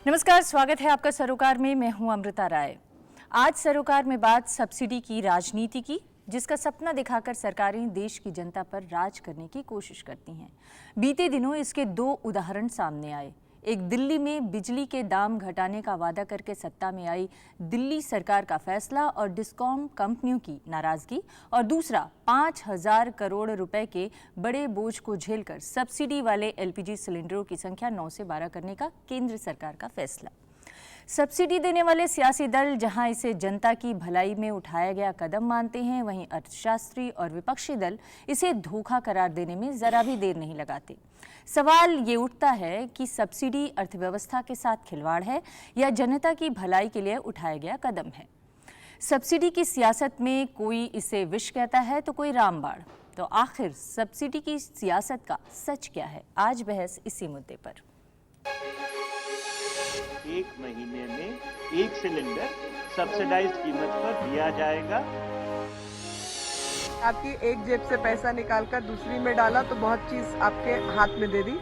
नमस्कार, स्वागत है आपका सरोकार में। मैं हूं अमृता राय। आज सरोकार में बात सब्सिडी की राजनीति की, जिसका सपना दिखाकर सरकारें देश की जनता पर राज करने की कोशिश करती हैं। बीते दिनों इसके दो उदाहरण सामने आए। एक दिल्ली में बिजली के दाम घटाने का वादा करके सत्ता में आई दिल्ली सरकार का फैसला और डिस्कॉम कंपनियों की नाराजगी, और दूसरा 5,000 करोड़ रुपए के बड़े बोझ को झेलकर सब्सिडी वाले एलपीजी सिलेंडरों की संख्या 9 से 12 करने का केंद्र सरकार का फैसला। सब्सिडी देने वाले सियासी दल जहां इसे जनता की भलाई में उठाया गया कदम मानते हैं, वहीं अर्थशास्त्री और विपक्षी दल इसे धोखा करार देने में जरा भी देर नहीं लगाते। सवाल ये उठता है कि सब्सिडी अर्थव्यवस्था के साथ खिलवाड़ है या जनता की भलाई के लिए उठाया गया कदम है। सब्सिडी की सियासत में कोई इसे विष कहता है तो कोई रामबाण। तो आखिर सब्सिडी की सियासत का सच क्या है? आज बहस इसी मुद्दे पर। एक महीने में एक सिलेंडर सब्सिडाइज्ड कीमत पर दिया जाएगा। आपकी एक जेब से पैसा निकालकर दूसरी में डाला तो बहुत चीज आपके हाथ में दे दी।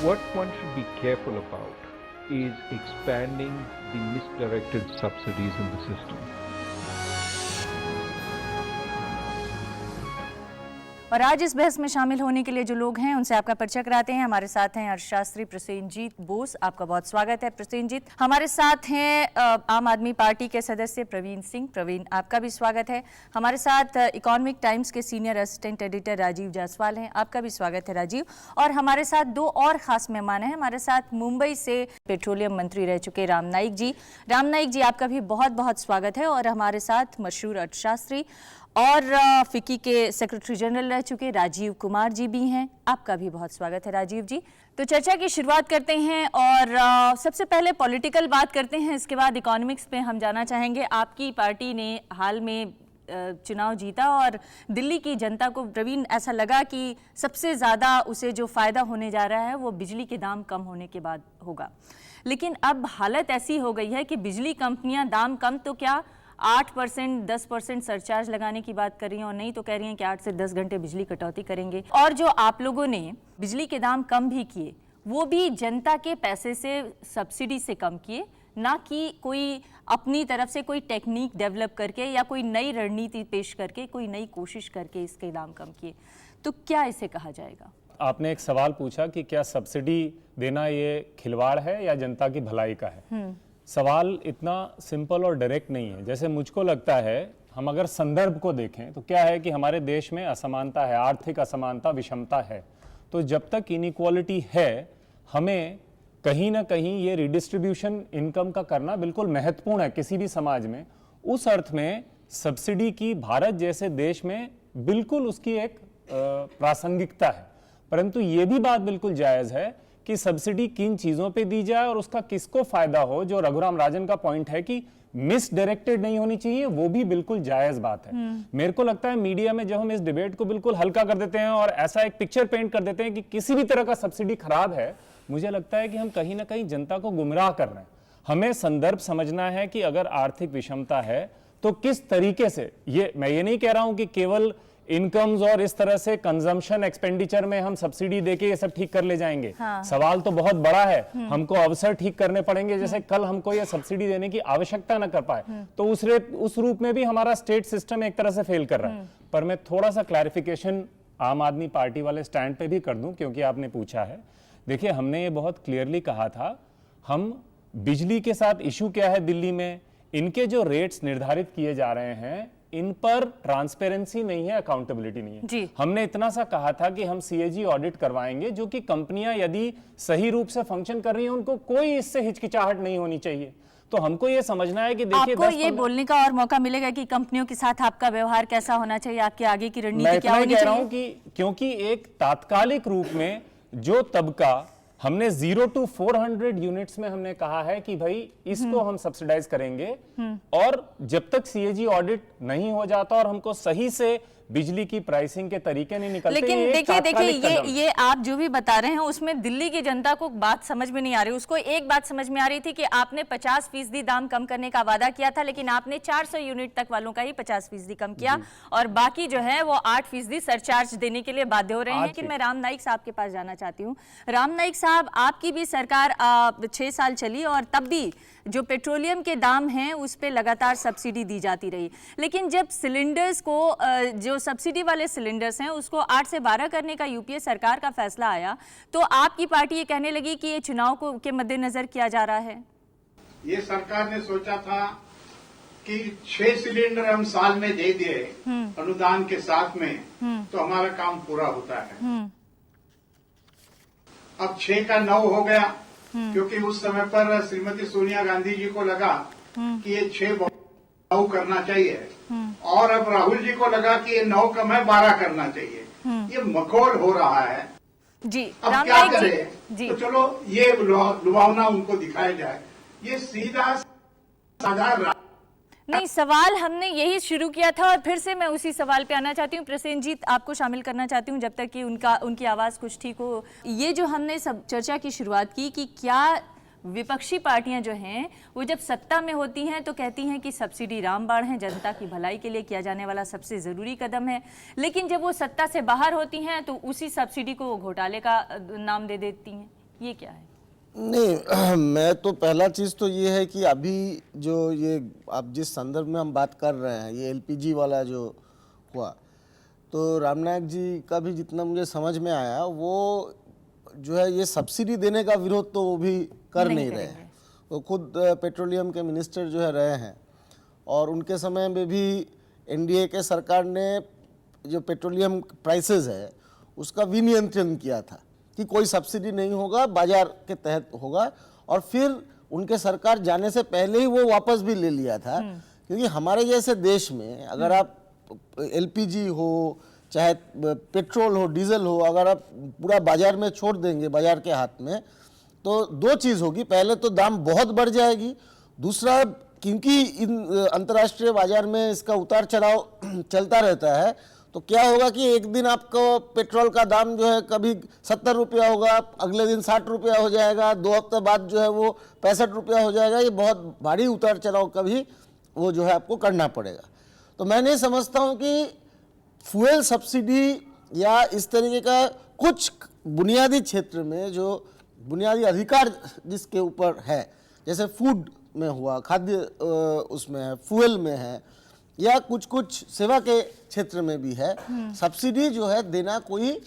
What one should be careful about is expanding the misdirected subsidies in the system. और आज इस बहस में शामिल होने के लिए जो लोग हैं उनसे आपका परिचय कराते हैं। हमारे साथ हैं अर्थशास्त्री प्रसेनजीत बोस, आपका बहुत स्वागत है प्रसेनजीत। हमारे साथ हैं आम आदमी पार्टी के सदस्य प्रवीण सिंह। प्रवीण, आपका भी स्वागत है। हमारे साथ इकोनॉमिक टाइम्स के senior assistant editor Rajeev Jaiswal हैं, आपका भी स्वागत है राजीव। और हमारे साथ दो और खास मेहमान हैं। हमारे साथ मुंबई से पेट्रोलियम मंत्री रह चुके राम नाईक जी। राम नाईक जी, आपका भी बहुत बहुत स्वागत है। और हमारे साथ मशहूर अर्थशास्त्री और फिक्की के सेक्रेटरी जनरल रह चुके राजीव कुमार जी भी हैं, आपका भी बहुत स्वागत है राजीव जी। तो चर्चा की शुरुआत करते हैं और सबसे पहले पॉलिटिकल बात करते हैं, इसके बाद इकोनॉमिक्स पे हम जाना चाहेंगे। आपकी पार्टी ने हाल में चुनाव जीता और दिल्ली की जनता को, प्रवीण, ऐसा लगा कि सबसे ज़्यादा उसे जो फ़ायदा होने जा रहा है वो बिजली के दाम कम होने के बाद होगा। लेकिन अब हालत ऐसी हो गई है कि बिजली कंपनियाँ दाम कम तो क्या 8% 10% सरचार्ज लगाने की बात कर रही हैं, और नहीं तो कह रही हैं कि 8 से 10 घंटे बिजली कटौती करेंगे। और जो आप लोगों ने बिजली के दाम कम भी किए, वो भी जनता के पैसे से, सब्सिडी से कम किए, ना कि कोई अपनी तरफ से कोई टेक्निक डेवलप करके या कोई नई रणनीति पेश करके, कोई नई कोशिश करके इसके दाम कम किए। तो क्या इसे कहा जाएगा? आपने एक सवाल पूछा कि क्या सब्सिडी देना ये खिलवाड़ है या जनता की भलाई का है। सवाल इतना सिंपल और डायरेक्ट नहीं है जैसे मुझको लगता है। हम अगर संदर्भ को देखें तो क्या है कि हमारे देश में असमानता है, आर्थिक असमानता, विषमता है। तो जब तक इनइक्वालिटी है, हमें कहीं ना कहीं ये रिडिस्ट्रीब्यूशन इनकम का करना बिल्कुल महत्वपूर्ण है किसी भी समाज में। उस अर्थ में सब्सिडी की भारत जैसे देश में बिल्कुल उसकी एक प्रासंगिकता है। परंतु ये भी बात बिल्कुल जायज़ है कि सब्सिडी किन चीजों पे दी जाए और उसका किसको फायदा हो। जो रघुराम राजन का पॉइंट है कि मिसडायरेक्टेड नहीं होनी चाहिए, वो भी बिल्कुल जायज बात है। मेरे को लगता है मीडिया में जब हम इस डिबेट को बिल्कुल हल्का कर देते हैं और ऐसा एक पिक्चर पेंट कर देते हैं कि किसी भी तरह का सब्सिडी खराब है, मुझे लगता है कि हम कहीं ना कहीं जनता को गुमराह कर रहे हैं। हमें संदर्भ समझना है कि अगर आर्थिक विषमता है तो किस तरीके से, मैं ये नहीं कह रहा हूं कि केवल इनकम्स और इस तरह से कंजम्पशन एक्सपेंडिचर में हम सब्सिडी देके ये सब ठीक कर ले जाएंगे। हाँ। सवाल तो बहुत बड़ा है। हमको अवसर ठीक करने पड़ेंगे। जैसे कल हमको ये सब्सिडी देने की आवश्यकता न कर पाए तो उस रूप में भी हमारा स्टेट सिस्टम एक तरह से फेल कर रहा है। पर मैं थोड़ा सा क्लैरिफिकेशन आम आदमी पार्टी वाले स्टैंड पे भी कर दूं, क्योंकि आपने पूछा है। देखिए, हमने ये बहुत क्लियरली कहा था, हम बिजली के साथ इशू क्या है दिल्ली में, इनके जो रेट्स निर्धारित किए जा रहे हैं इन पर ट्रांसपेरेंसी नहीं है, अकाउंटेबिलिटी नहीं है जी। हमने इतना सा कहा था कि हम सीएजी ऑडिट करवाएंगे, जो कि कंपनियां यदि सही रूप से फंक्शन कर रही हैं उनको कोई इससे हिचकिचाहट नहीं होनी चाहिए। तो हमको ये समझना है कि देखिए, आपको ये बोलने का और मौका मिलेगा कि कंपनियों के साथ आपका व्यवहार कैसा होना चाहिए, आपके आगे की रणनीति क्या होनी चाहिए। मैं कह रहा हूं कि क्योंकि एक तात्कालिक रूप में जो तबका हमने 0 to 400 यूनिट्स में हमने कहा है कि भाई इसको हम सब्सिडाइज करेंगे, और जब तक सीएजी ऑडिट नहीं हो जाता और हमको सही से बिजली की प्राइसिंग के तरीके नहीं निकलते। लेकिन ये एक देखिए तात्कालिक कदम। ये आप जो भी बता रहे हैं उसमें दिल्ली की जनता को बात समझ में नहीं आ रही। उसको एक बात समझ में आ रही थी कि आपने 50% दाम कम करने का वादा किया था, लेकिन आपने 400 यूनिट तक वालों का ही 50% कम किया और बाकी जो है वो 8% सरचार्ज देने के लिए बाध्य हो रहे हैं। लेकिन मैं राम नाईक साहब के पास जाना चाहती हूँ। राम नाईक साहब, आपकी भी सरकार 6 साल चली और तब भी जो पेट्रोलियम के दाम हैं उस पे लगातार सब्सिडी दी जाती रही, लेकिन जब सिलेंडर्स को जो सब्सिडी वाले सिलेंडर्स हैं उसको 8 से 12 करने का यूपीए सरकार का फैसला आया तो आपकी पार्टी ये कहने लगी कि ये चुनाव को के मद्देनजर किया जा रहा है। ये सरकार ने सोचा था कि 6 सिलेंडर हम साल में दे दिए अनुदान के साथ में तो हमारा काम पूरा होता है। अब 6 का 9 हो गया क्योंकि उस समय पर श्रीमती सोनिया गांधी जी को लगा कि ये 6 9 करना चाहिए और अब राहुल जी को लगा कि ये 9 कम है 12 करना चाहिए। ये मखौल हो रहा है जी। अब राम क्या नाईक करें जी। तो चलो ये लुभावना उनको दिखाया जाए। ये सीधा साधा नहीं, सवाल हमने यही शुरू किया था और फिर से मैं उसी सवाल पे आना चाहती हूँ। प्रसेनजीत, आपको शामिल करना चाहती हूँ जब तक कि उनकी आवाज़ कुछ ठीक हो। ये जो हमने सब चर्चा की शुरुआत की कि क्या विपक्षी पार्टियां जो हैं वो जब सत्ता में होती हैं तो कहती हैं कि सब्सिडी रामबाण है, जनता की भलाई के लिए किया जाने वाला सबसे ज़रूरी कदम है, लेकिन जब वो सत्ता से बाहर होती हैं तो उसी सब्सिडी को घोटाले का नाम दे देती हैं। ये क्या है? नहीं, मैं तो पहला चीज़ तो ये है कि अभी जो ये आप जिस संदर्भ में हम बात कर रहे हैं ये एलपीजी वाला जो हुआ, तो रामनायक जी का भी जितना मुझे समझ में आया वो जो है ये सब्सिडी देने का विरोध तो वो भी कर नहीं रहे हैं। वो खुद पेट्रोलियम के मिनिस्टर जो है रहे हैं और उनके समय में भी एनडीए के सरकार ने जो पेट्रोलियम प्राइसेस है उसका विनियंत्रण किया था कि कोई सब्सिडी नहीं होगा, बाजार के तहत होगा, और फिर उनके सरकार जाने से पहले ही वो वापस भी ले लिया था। क्योंकि हमारे जैसे देश में अगर आप एलपीजी हो चाहे पेट्रोल हो डीजल हो, अगर आप पूरा बाजार में छोड़ देंगे बाजार के हाथ में, तो दो चीज़ होगी। पहले तो दाम बहुत बढ़ जाएगी, दूसरा क्योंकि इन अंतर्राष्ट्रीय बाजार में इसका उतार चढ़ाव चलता रहता है तो क्या होगा कि एक दिन आपको पेट्रोल का दाम जो है कभी 70 रुपया होगा, अगले दिन 60 रुपया हो जाएगा, 2 हफ्ते बाद जो है वो 65 रुपया हो जाएगा। ये बहुत भारी उतार चढ़ाव कभी वो जो है आपको करना पड़ेगा। तो मैं नहीं समझता हूँ कि फ्यूल सब्सिडी या इस तरीके का कुछ बुनियादी क्षेत्र में जो बुनियादी अधिकार जिसके ऊपर है, जैसे फूड में हुआ, खाद्य उसमें है, फ्यूल में है, या कुछ कुछ सेवा के क्षेत्र में भी है, सब्सिडी जो है देना कोई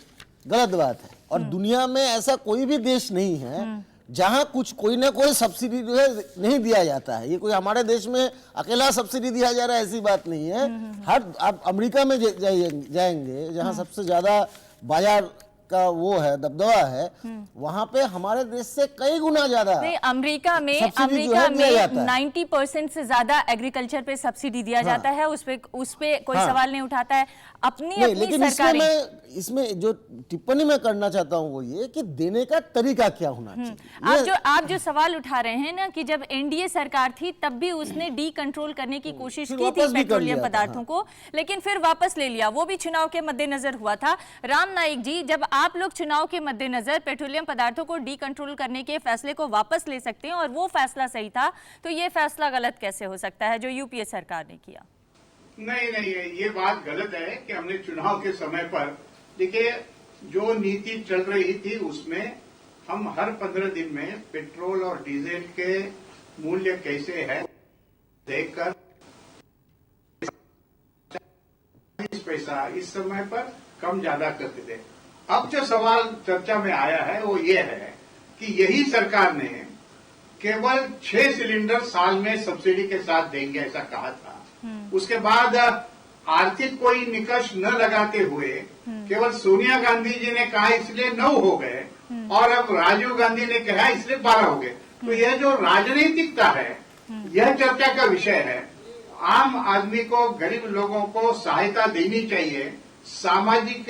गलत बात है। और दुनिया में ऐसा कोई भी देश नहीं है जहां कुछ कोई ना कोई सब्सिडी जो है नहीं दिया जाता है। ये कोई हमारे देश में अकेला सब्सिडी दिया जा रहा है ऐसी बात नहीं है। हर आप अमेरिका में जाएंगे जहां सबसे ज्यादा बाजार का वो है दबदबा है, वहां पे हमारे देश से कई गुना ज्यादा अमेरिका में 90% से ज्यादा एग्रीकल्चर पे सब्सिडी दिया जाता है। उस पे कोई सवाल नहीं उठाता है। अपनी लेकिन सरकारें इसमें जो टिप्पणी मैं करना चाहता हूँ वो ये कि देने का तरीका क्या होना चाहिए। आप जो सवाल उठा रहे हैं ना कि जब एनडीए सरकार थी तब भी उसने डी कंट्रोल करने की कोशिश की थी पेट्रोलियम पदार्थों को, लेकिन फिर वापस ले लिया। वो भी चुनाव के मद्देनजर हुआ था। राम नाईक जी, जब आप लोग चुनाव के मद्देनजर पेट्रोलियम पदार्थों को डी कंट्रोल करने के फैसले को वापस ले सकते हैं और वो फैसला सही था, तो ये फैसला गलत कैसे हो सकता है जो यूपीए सरकार ने किया? नहीं, ये बात गलत है कि हमने चुनाव के समय पर, देखिए जो नीति चल रही थी उसमें हम हर 15 दिन में पेट्रोल और डीजल के मूल्य कैसे है देखकर 40 पैसा इस समय पर कम ज्यादा करते थे। अब जो सवाल चर्चा में आया है वो ये है कि यही सरकार ने केवल 6 सिलेंडर साल में सब्सिडी के साथ देंगे ऐसा कहा था। उसके बाद आर्थिक कोई निकष न लगाते हुए केवल सोनिया गांधी जी ने कहा इसलिए 9 हो गए और अब राजीव गांधी ने कहा इसलिए 12 हो गए। तो यह जो राजनीतिकता है यह चर्चा का विषय है। आम आदमी को, गरीब लोगों को सहायता देनी चाहिए, सामाजिक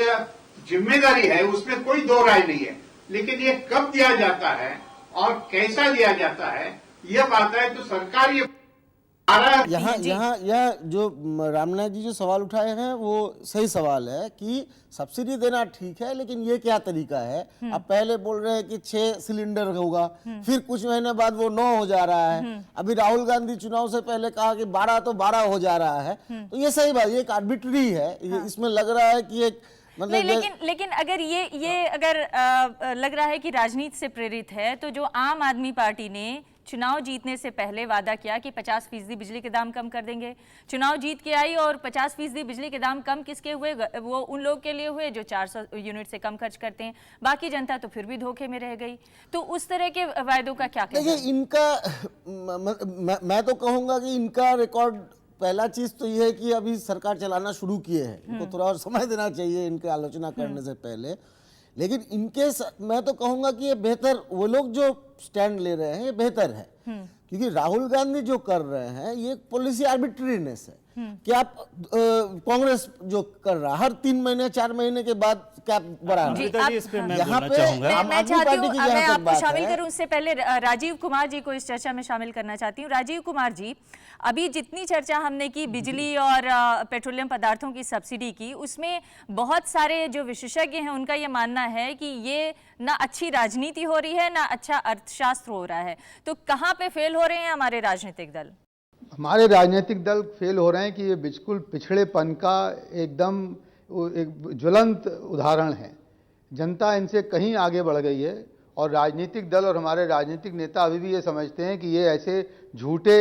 जिम्मेदारी है, उसमें कोई दो राय नहीं है। लेकिन ये कब दिया जाता है और कैसा दिया जाता है यह बात है तो सरकार ये यहाँ यह जो रामनाथ जी जो सवाल उठाए हैं वो सही सवाल है कि सब्सिडी देना ठीक है, लेकिन ये क्या तरीका है। अब पहले बोल रहे हैं कि 6 सिलेंडर होगा, फिर कुछ महीने बाद वो 9 हो जा रहा है। अभी राहुल गांधी चुनाव से पहले कहा कि 12 तो 12 हो जा रहा है। तो ये सही बात, ये एक आर्बिट्री है। इसमें लग रहा है कि एक नहीं, मतलब लेकिन अगर ये अगर लग रहा है कि राजनीति से प्रेरित है, तो जो आम आदमी पार्टी ने चुनाव जीतने से पहले वादा किया कि 50% बिजली के दाम कम कर देंगे, चुनाव जीत के आई और 50% बिजली के दाम कम किसके हुए? वो उन लोग के लिए हुए जो 400 यूनिट से कम खर्च करते हैं, बाकी जनता तो फिर भी धोखे में रह गई। तो उस तरह के वायदों का क्या कहना है? देखिए, इनका मैं तो कहूंगा कि इनका रिकॉर्ड, पहला चीज तो ये है कि अभी सरकार चलाना शुरू किए हैं, इनको थोड़ा और समय देना चाहिए इनके आलोचना करने से पहले। लेकिन मैं तो कहूंगा कि ये बेहतर, वो लोग जो स्टैंड ले रहे हैं ये बेहतर है, क्योंकि राहुल गांधी जो कर रहे हैं ये पॉलिसी आर्बिट्रीनेस है कि आप कांग्रेस जो कर रहा है हर 3 महीने 4 महीने के बाद क्या बढ़ा जी, इस पे मैं यहाँ बोलना पे चाहूंगा। मैं चाहती हूँ मैं आपको बात शामिल है। करूं, उससे पहले राजीव कुमार जी को इस चर्चा में शामिल करना चाहती हूँ। राजीव कुमार जी, अभी जितनी चर्चा हमने की बिजली और पेट्रोलियम पदार्थों की सब्सिडी की, उसमें बहुत सारे जो विशेषज्ञ हैं उनका ये मानना है कि ये ना अच्छी राजनीति हो रही है ना अच्छा अर्थशास्त्र हो रहा है। तो कहाँ पे फेल हो रहे हैं हमारे राजनीतिक दल? हमारे राजनीतिक दल फेल हो रहे हैं कि ये बिल्कुल पिछड़ेपन का एकदम एक ज्वलंत उदाहरण है। जनता इनसे कहीं आगे बढ़ गई है और राजनीतिक दल और हमारे राजनीतिक नेता अभी भी ये समझते हैं कि ये ऐसे झूठे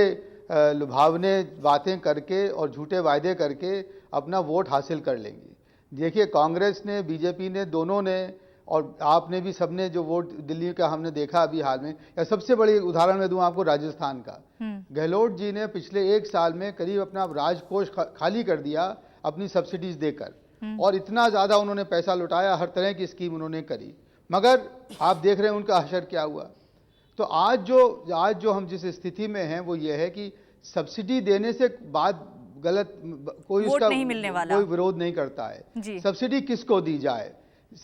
लुभावने बातें करके और झूठे वायदे करके अपना वोट हासिल कर लेंगे। देखिए, कांग्रेस ने, बीजेपी ने, दोनों ने और आपने भी, सबने जो वोट दिल्ली का हमने देखा अभी हाल में, या सबसे बड़ी उदाहरण मैं दूं आपको राजस्थान का। गहलोत जी ने पिछले 1 साल में करीब अपना राजकोष खाली कर दिया अपनी सब्सिडीज देकर, और इतना ज़्यादा उन्होंने पैसा लुटाया, हर तरह की स्कीम उन्होंने करी, मगर आप देख रहे हैं उनका हशर क्या हुआ। तो आज जो हम जिस स्थिति में हैं वो ये है कि सब्सिडी देने से बाद गलत कोई वोट उसका नहीं मिलने वाला, कोई विरोध नहीं करता है। जी। सब्सिडी किसको दी जाए,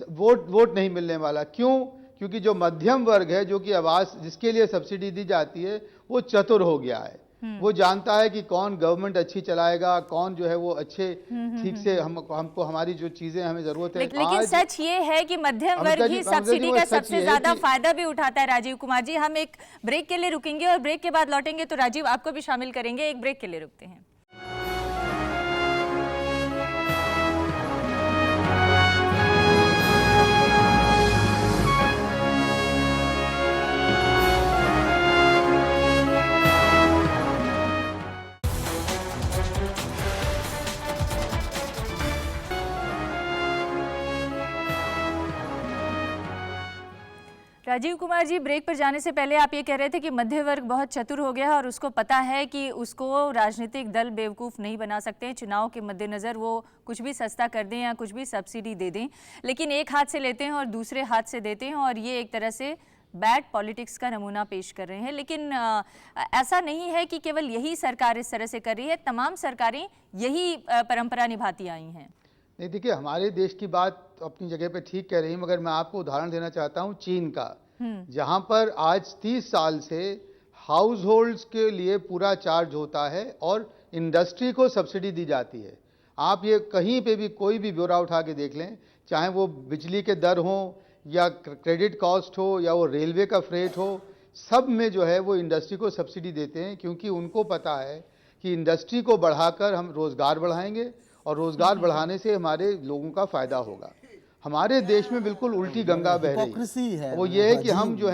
वोट नहीं मिलने वाला। क्यों? क्योंकि जो मध्यम वर्ग है, जो कि आवास जिसके लिए सब्सिडी दी जाती है, वो चतुर हो गया है। वो जानता है कि कौन गवर्नमेंट अच्छी चलाएगा, कौन जो है वो अच्छे ठीक से हमको हमारी जो चीजें हमें जरूरत है। लेकिन सच ये है कि मध्यम वर्ग ही सब्सिडी का सबसे ज्यादा फायदा भी उठाता है। राजीव कुमार जी, हम एक ब्रेक के लिए रुकेंगे और ब्रेक के बाद लौटेंगे तो राजीव आपको भी शामिल करेंगे। एक ब्रेक के लिए रुकते हैं। राजीव कुमार जी, ब्रेक पर जाने से पहले आप ये कह रहे थे कि मध्य वर्ग बहुत चतुर हो गया है और उसको पता है कि उसको राजनीतिक दल बेवकूफ़ नहीं बना सकते हैं। चुनाव के मद्देनज़र वो कुछ भी सस्ता कर दें या कुछ भी सब्सिडी दे दें, लेकिन एक हाथ से लेते हैं और दूसरे हाथ से देते हैं, और ये एक तरह से बैड पॉलिटिक्स का नमूना पेश कर रहे हैं। लेकिन ऐसा नहीं है कि केवल यही सरकार इस तरह से कर रही है, तमाम सरकारें यही परंपरा निभाती आई हैं। नहीं, देखिए, हमारे देश की बात अपनी जगह पे ठीक कह रही है, मगर मैं आपको उदाहरण देना चाहता हूँ चीन का, जहां पर आज 30 साल से हाउस होल्ड्स के लिए पूरा चार्ज होता है और इंडस्ट्री को सब्सिडी दी जाती है। आप ये कहीं पे भी कोई भी ब्यौरा उठा के देख लें, चाहे वो बिजली के दर हो या क्रेडिट कॉस्ट हो या वो रेलवे का फ्रेट हो, सब में जो है वो इंडस्ट्री को सब्सिडी देते हैं, क्योंकि उनको पता है कि इंडस्ट्री को बढ़ाकर हम रोजगार बढ़ाएंगे और रोजगार बढ़ाने से हमारे लोगों का फायदा होगा। हमारे देश में बिल्कुल उल्टी गंगा बह रही है। वो ये है कि हम जो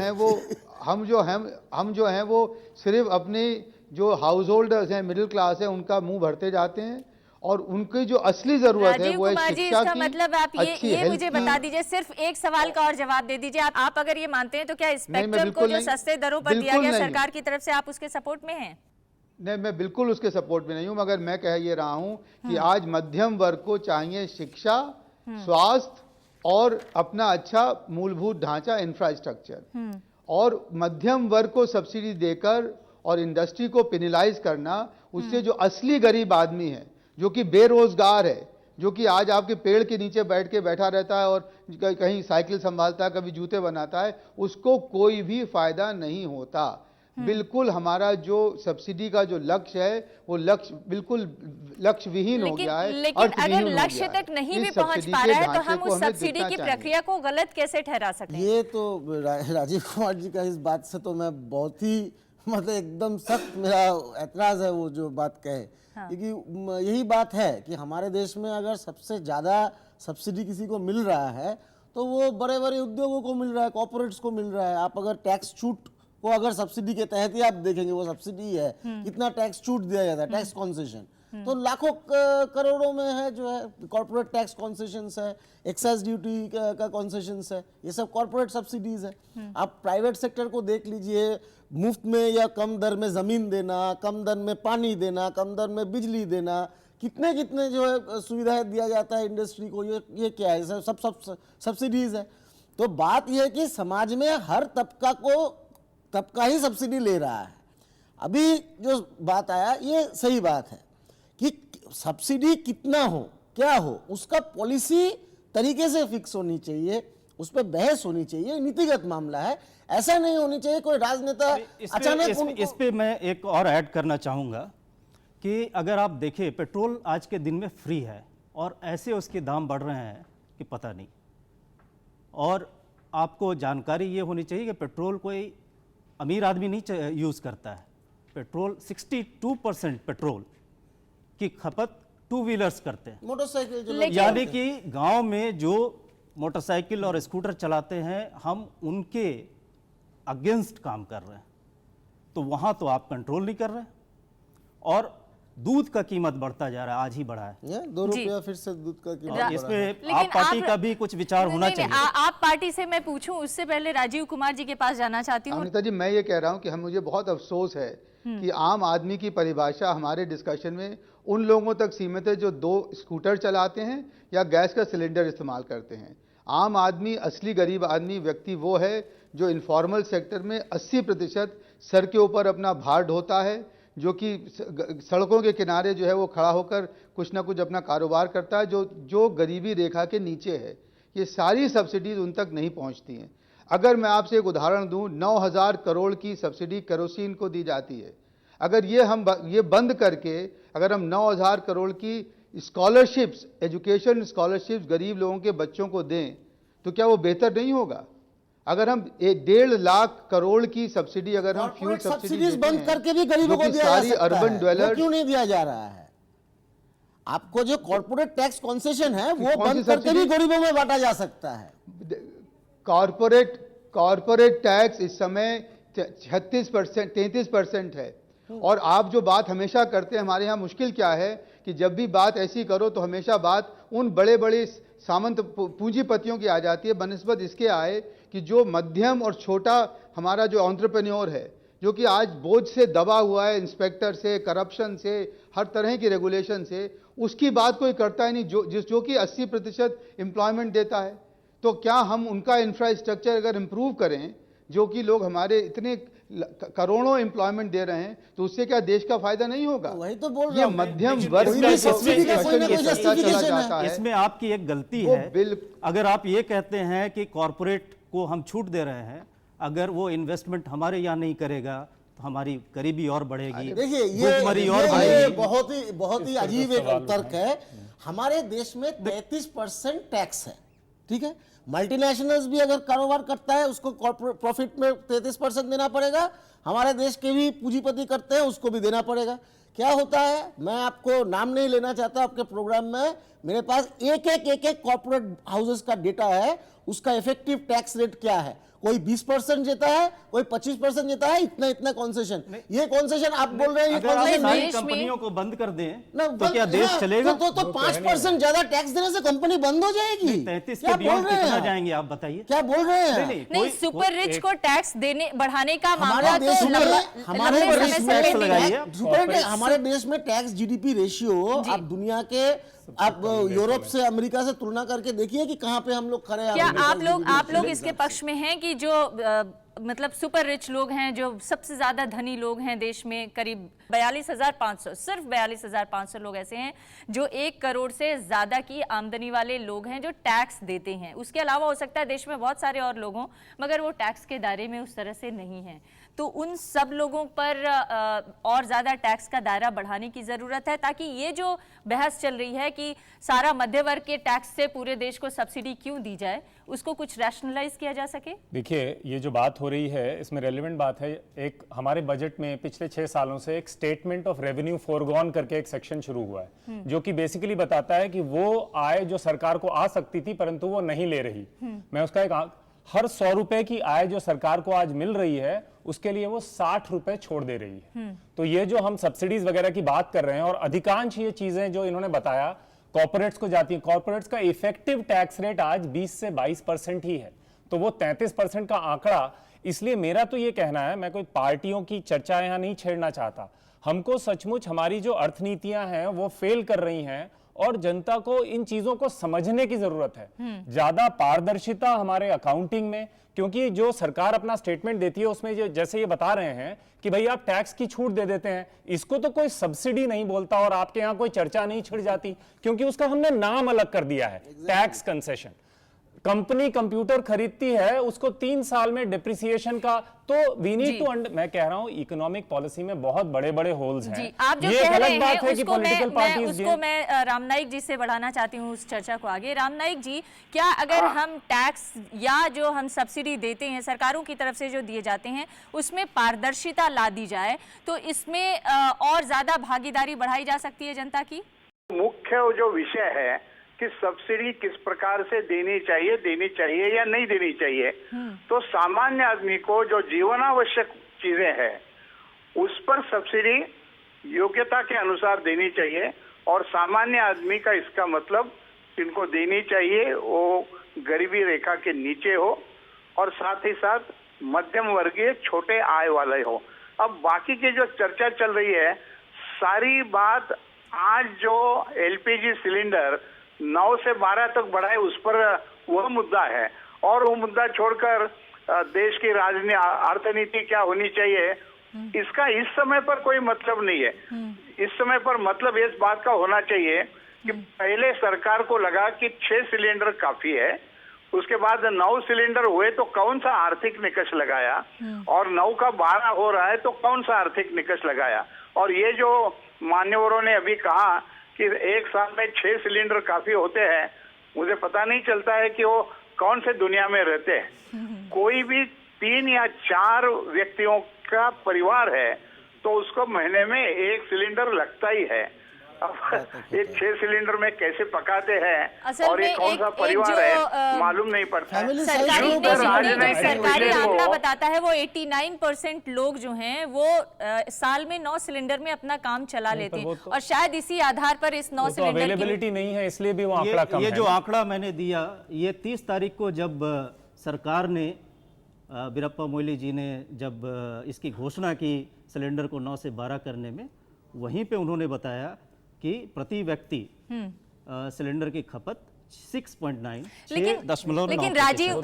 हैं वो सिर्फ अपने जो हाउस होल्डर्स हैं, मिडिल क्लास है, उनका मुंह भरते जाते हैं, और उनकी जो असली जरूरत है वो है शिक्षा की, मतलब आप ये मुझे बता दीजिए, सिर्फ एक सवाल का और जवाब दे दीजिए। आप अगर ये मानते हैं तो क्या स्पेक्ट्रम को जो सस्ते दरों पर दिया गया सरकार की तरफ से, आप उसके सपोर्ट में हैं? नहीं, मैं बिल्कुल उसके सपोर्ट में नहीं हूं, मगर मैं कह ये रहा हूं कि आज मध्यम वर्ग को चाहिए शिक्षा, स्वास्थ्य और अपना अच्छा मूलभूत ढांचा, इंफ्रास्ट्रक्चर, और मध्यम वर्ग को सब्सिडी देकर और इंडस्ट्री को पेनलाइज करना, उससे जो असली गरीब आदमी है, जो कि बेरोजगार है, जो कि आज आपके पेड़ के नीचे बैठा रहता है और कहीं साइकिल संभालता है, कभी जूते बनाता है, उसको कोई भी फायदा नहीं होता। बिल्कुल हमारा जो सब्सिडी का जो लक्ष्य है वो लक्ष्य बिल्कुल लक्ष्य विहीन हो गया है। लेकिन अर्थविहीन अगर हो गया लक्ष्य है। तक नहीं इस भी पहुंच सब्सिडी पा के रहा है तो ढांचे हम को उस हमें सब्सिडी देखना की चाहिए। प्रक्रिया को गलत कैसे ठहरा सकते हैं? ये तो राजीव कुमार जी का इस बात से तो मैं बहुत ही मतलब एकदम सख्त मेरा ऐतराज है वो जो बात कहे, क्योंकि यही बात है कि हमारे देश में अगर सबसे ज़्यादा सब्सिडी किसी को मिल रहा है तो वो बड़े बड़े उद्योगों को मिल रहा है, कॉर्पोरेट्स को मिल रहा है। आप अगर टैक्स छूट को अगर सब्सिडी के तहत ही आप देखेंगे, वो सब्सिडी है, कितना टैक्स छूट दिया जाता है, टैक्स कॉन्सेशन तो लाखों करोड़ों में है जो है। कॉर्पोरेट टैक्स कॉन्सेशंस है, एक्साइज ड्यूटी का कॉन्सेशंस है, ये सब कॉर्पोरेट सब्सिडीज है। आप प्राइवेट सेक्टर को देख लीजिए, मुफ्त में या कम दर में जमीन देना, कम दर में पानी देना, कम दर में बिजली देना, कितने कितने जो है सुविधाएं दिया जाता है इंडस्ट्री को। ये क्या है? सब सब्सिडीज है। तो बात यह है कि समाज में हर तबका ही सब्सिडी ले रहा है। अभी जो बात आया ये सही बात है कि सब्सिडी कितना हो, क्या हो, उसका पॉलिसी तरीके से फिक्स होनी चाहिए, उस पर बहस होनी चाहिए। नीतिगत मामला है, ऐसा नहीं होनी चाहिए कोई राजनेता अचानक इस पे मैं एक और ऐड करना चाहूँगा कि अगर आप देखिए पेट्रोल आज के दिन में फ्री है और ऐसे उसके दाम बढ़ रहे हैं कि पता नहीं। और आपको जानकारी ये होनी चाहिए कि पेट्रोल कोई अमीर आदमी नहीं यूज़ करता है। पेट्रोल 62% पेट्रोल की खपत टू व्हीलर्स करते हैं, मोटरसाइकिल जो यानी कि गांव में जो मोटरसाइकिल और स्कूटर चलाते हैं हम उनके अगेंस्ट काम कर रहे हैं। तो वहाँ तो आप कंट्रोल नहीं कर रहे। और दूध का कीमत बढ़ता जा रहा है, आज ही बढ़ा है 2 रुपया फिर से दूध का कीमत। इसमें आप पार्टी का भी कुछ विचार होना चाहिए। आप पार्टी से मैं पूछूं उससे पहले राजीव कुमार जी के पास जाना चाहती हूँ। अमृता जी, मैं ये कह रहा हूँ कि मुझे बहुत अफसोस है कि आम आदमी की परिभाषा हमारे डिस्कशन में उन लोगों तक सीमित है जो 2 स्कूटर चलाते हैं या गैस का सिलेंडर इस्तेमाल करते हैं। आम आदमी, असली गरीब आदमी व्यक्ति वो है जो इनफॉर्मल सेक्टर में 80% सर के ऊपर अपना भार ढोता है, जो कि सड़कों के किनारे जो है वो खड़ा होकर कुछ ना कुछ अपना कारोबार करता है, जो गरीबी रेखा के नीचे है। ये सारी सब्सिडीज उन तक नहीं पहुंचती हैं। अगर मैं आपसे एक उदाहरण दूं, 9,000 करोड़ की सब्सिडी केरोसिन को दी जाती है। अगर ये बंद करके अगर हम 9,000 करोड़ की स्कॉलरशिप्स, एजुकेशन स्कॉलरशिप्स गरीब लोगों के बच्चों को दें तो क्या वो बेहतर नहीं होगा? अगर हम 1.5 लाख करोड़ की सब्सिडी अगर हम फ्यूल सब्सिडी बंद करके भी गरीबों को दिया जा सकता है, अर्बन ड्वेलर क्यों नहीं दिया जा रहा है? आपको जो कॉर्पोरेट टैक्स कॉन्सेशन है वो बंद करके भी गरीबों में बांटा जा सकता है। कॉर्पोरेट टैक्स इस समय 36%, 33% है। और आप जो बात हमेशा करते हैं, हमारे यहाँ मुश्किल क्या है कि जब भी बात ऐसी करो तो हमेशा बात उन बड़े बड़े सामंत पूंजीपतियों की आ जाती है बनिस्बत इसके आए कि जो मध्यम और छोटा हमारा जो एंटरप्रेन्योर है, जो कि आज बोझ से दबा हुआ है, इंस्पेक्टर से, करप्शन से, हर तरह की रेगुलेशन से, उसकी बात कोई करता ही नहीं, जो कि 80% एम्प्लॉयमेंट देता है। तो क्या हम उनका इंफ्रास्ट्रक्चर अगर इम्प्रूव करें, जो कि लोग हमारे इतने करोड़ों एम्प्लॉयमेंट दे रहे हैं, तो उससे क्या देश का फायदा नहीं होगा? वही तो बोल रहा ये हूं। मध्यम वर्ग इसमें आपकी एक गलती है। अगर आप ये कहते हैं कि कॉर्पोरेट को हम छूट दे रहे हैं, अगर वो इन्वेस्टमेंट हमारे यहाँ नहीं करेगा तो हमारी गरीबी और बढ़ेगी, देखिए भुखमरी और ये बढ़ेगी। बहुत ही अजीब एक तर्क है। हमारे देश में 33% टैक्स है, ठीक है। मल्टीनेशनल्स भी अगर कारोबार करता है उसको कॉर्पोरेट प्रॉफिट में 33% देना पड़ेगा। हमारे देश के भी पूंजीपति करते हैं उसको भी देना पड़ेगा। क्या होता है, मैं आपको नाम नहीं लेना चाहता आपके प्रोग्राम में, मेरे पास एक कॉर्पोरेट हाउसेस का डेटा है, उसका इफेक्टिव टैक्स रेट क्या है। कोई 20% देता है, कोई 25% देता है, इतना कॉन्सेशन। ये कॉन्सेशन आप बोल रहे हैं, अगर आप सारी कंपनियों को बंद कर दें तो क्या देश चलेगा? तो 5% ज्यादा टैक्स देने से कंपनी बंद हो जाएगी। 33 के बियॉन्ड कितना जाएंगे आप बताइए? क्या बोल रहे हैं? नहीं, सुपर रिच को टैक्स देने बढ़ाने का हमारे देश में लगाइए। हमारे देश में टैक्स जीडीपी रेशियो आप दुनिया के, आप यूरोप से, अमेरिका से तुलना करके देखिए कि कहां पे हम लोग खड़े हैं। क्या आप लोग इसके पक्ष में हैं कि जो मतलब सुपर रिच लोग हैं, जो सबसे ज्यादा धनी लोग हैं देश में, करीब 42,500, सिर्फ 42,500 लोग ऐसे हैं जो 1 करोड़ से ज्यादा की आमदनी वाले लोग हैं जो टैक्स देते हैं। उसके अलावा हो सकता है देश में बहुत सारे और लोग हों मगर वो टैक्स के दायरे में उस तरह से नहीं हैं। तो उन सब लोगों पर और ज़्यादा टैक्स का दायरा बढ़ाने की ज़रूरत है, ताकि ये जो बहस चल रही है कि सारा मध्य वर्ग के टैक्स से पूरे देश को सब्सिडी क्यों दी जाए, उसको कुछ रैशनलाइज किया जा सके। देखिए, ये जो बात हो रही है इसमें रेलेवेंट बात है, एक हमारे बजट में पिछले 6 सालों से एक स्टेटमेंट ऑफ रेवेन्यू फॉरगॉन करके एक सेक्शन शुरू हुआ है, जो कि बेसिकली बताता है कि वो आय जो सरकार को आ सकती थी परंतु वो नहीं ले रही। मैं उसका एक हर 100 रुपए की आय जो सरकार को आज मिल रही है उसके लिए वो 60 रुपए छोड़ दे रही है। तो ये जो हम सब्सिडीज वगैरह की बात कर रहे हैं और अधिकांश ये चीजें जो इन्होंने बताया कॉर्पोरेट्स को जाती है, कॉर्पोरेट्स का इफेक्टिव टैक्स रेट आज 20 से 22% ही है, तो वो 33% का आंकड़ा। इसलिए मेरा तो ये कहना है, मैं कोई पार्टियों की चर्चा यहां नहीं छेड़ना चाहता, हमको सचमुच हमारी जो अर्थनीतियां हैं वो फेल कर रही हैं और जनता को इन चीजों को समझने की जरूरत है। ज्यादा पारदर्शिता हमारे अकाउंटिंग में, क्योंकि जो सरकार अपना स्टेटमेंट देती है उसमें जो जैसे ये बता रहे हैं कि भाई आप टैक्स की छूट दे देते हैं, इसको तो कोई सब्सिडी नहीं बोलता और आपके यहां कोई चर्चा नहीं छिड़ जाती, क्योंकि उसका हमने नाम अलग कर दिया है, टैक्स कंसेशन। कंपनी कंप्यूटर खरीदती है, उसको 3 साल में डिप्रिसिएशन का, तो वी नीड टू मैं कह रहा हूं इकोनॉमिक पॉलिसी में बहुत बड़े बड़े होल्स हैं। आप जो ये कह गलत रहे बात हैं है कि पॉलिटिकल पार्टीज उसको मैं रामनाइक जी से बढ़ाना चाहती हूँ उस चर्चा को आगे। रामनाइक जी, क्या अगर हम टैक्स या जो हम सब्सिडी देते हैं सरकारों की तरफ से जो दिए जाते हैं उसमें पारदर्शिता ला दी जाए तो इसमें और ज्यादा भागीदारी बढ़ाई जा सकती है जनता की? मुख्य जो विषय है कि सब्सिडी किस प्रकार से देनी चाहिए या नहीं देनी चाहिए, तो सामान्य आदमी को जो जीवन आवश्यक चीजें हैं उस पर सब्सिडी योग्यता के अनुसार देनी चाहिए। और सामान्य आदमी का इसका मतलब जिनको देनी चाहिए वो गरीबी रेखा के नीचे हो और साथ ही साथ मध्यम वर्गीय छोटे आय वाले हो। अब बाकी की जो चर्चा चल रही है, सारी बात आज जो एलपीजी सिलेंडर 9 से 12 तक बढ़ाए उस पर वह मुद्दा है, और वो मुद्दा छोड़कर देश की राजनीति अर्थनीति क्या होनी चाहिए इसका इस समय पर कोई मतलब नहीं है। इस समय पर मतलब इस बात का होना चाहिए कि पहले सरकार को लगा कि 6 सिलेंडर काफी है, उसके बाद 9 सिलेंडर हुए तो कौन सा आर्थिक निकष लगाया, और 9 का 12 हो रहा है तो कौन सा आर्थिक निकष लगाया। और ये जो मान्यवरों ने अभी कहा कि एक साल में 6 सिलेंडर काफी होते हैं, मुझे पता नहीं चलता है कि वो कौन से दुनिया में रहते हैं। कोई भी 3 या 4 व्यक्तियों का परिवार है तो उसको महीने में 1 सिलेंडर लगता ही है। अब ये 6 सिलेंडर में कैसे पकाते हैं और ये कौन सा परिवार है मालूम नहीं पड़ता। सरकारी आंकड़ा बताता है वो 89% लोग जो हैं वो साल में 9 सिलेंडर में अपना काम चला लेते हैं, और शायद इसी आधार पर इस 9 सिलेंडर की अवेलेबिलिटी नहीं है, इसलिए भी वो आंकड़ा कम है। ये जो आंकड़ा मैंने दिया, ये 30 तारीख को जब सरकार ने वीरप्पा मोइली जी ने जब इसकी घोषणा की सिलेंडर को 9 से 12 करने में, वहीं पे उन्होंने बताया कि प्रति व्यक्ति सिलेंडर की खपत 6.9 लेकिन राजीव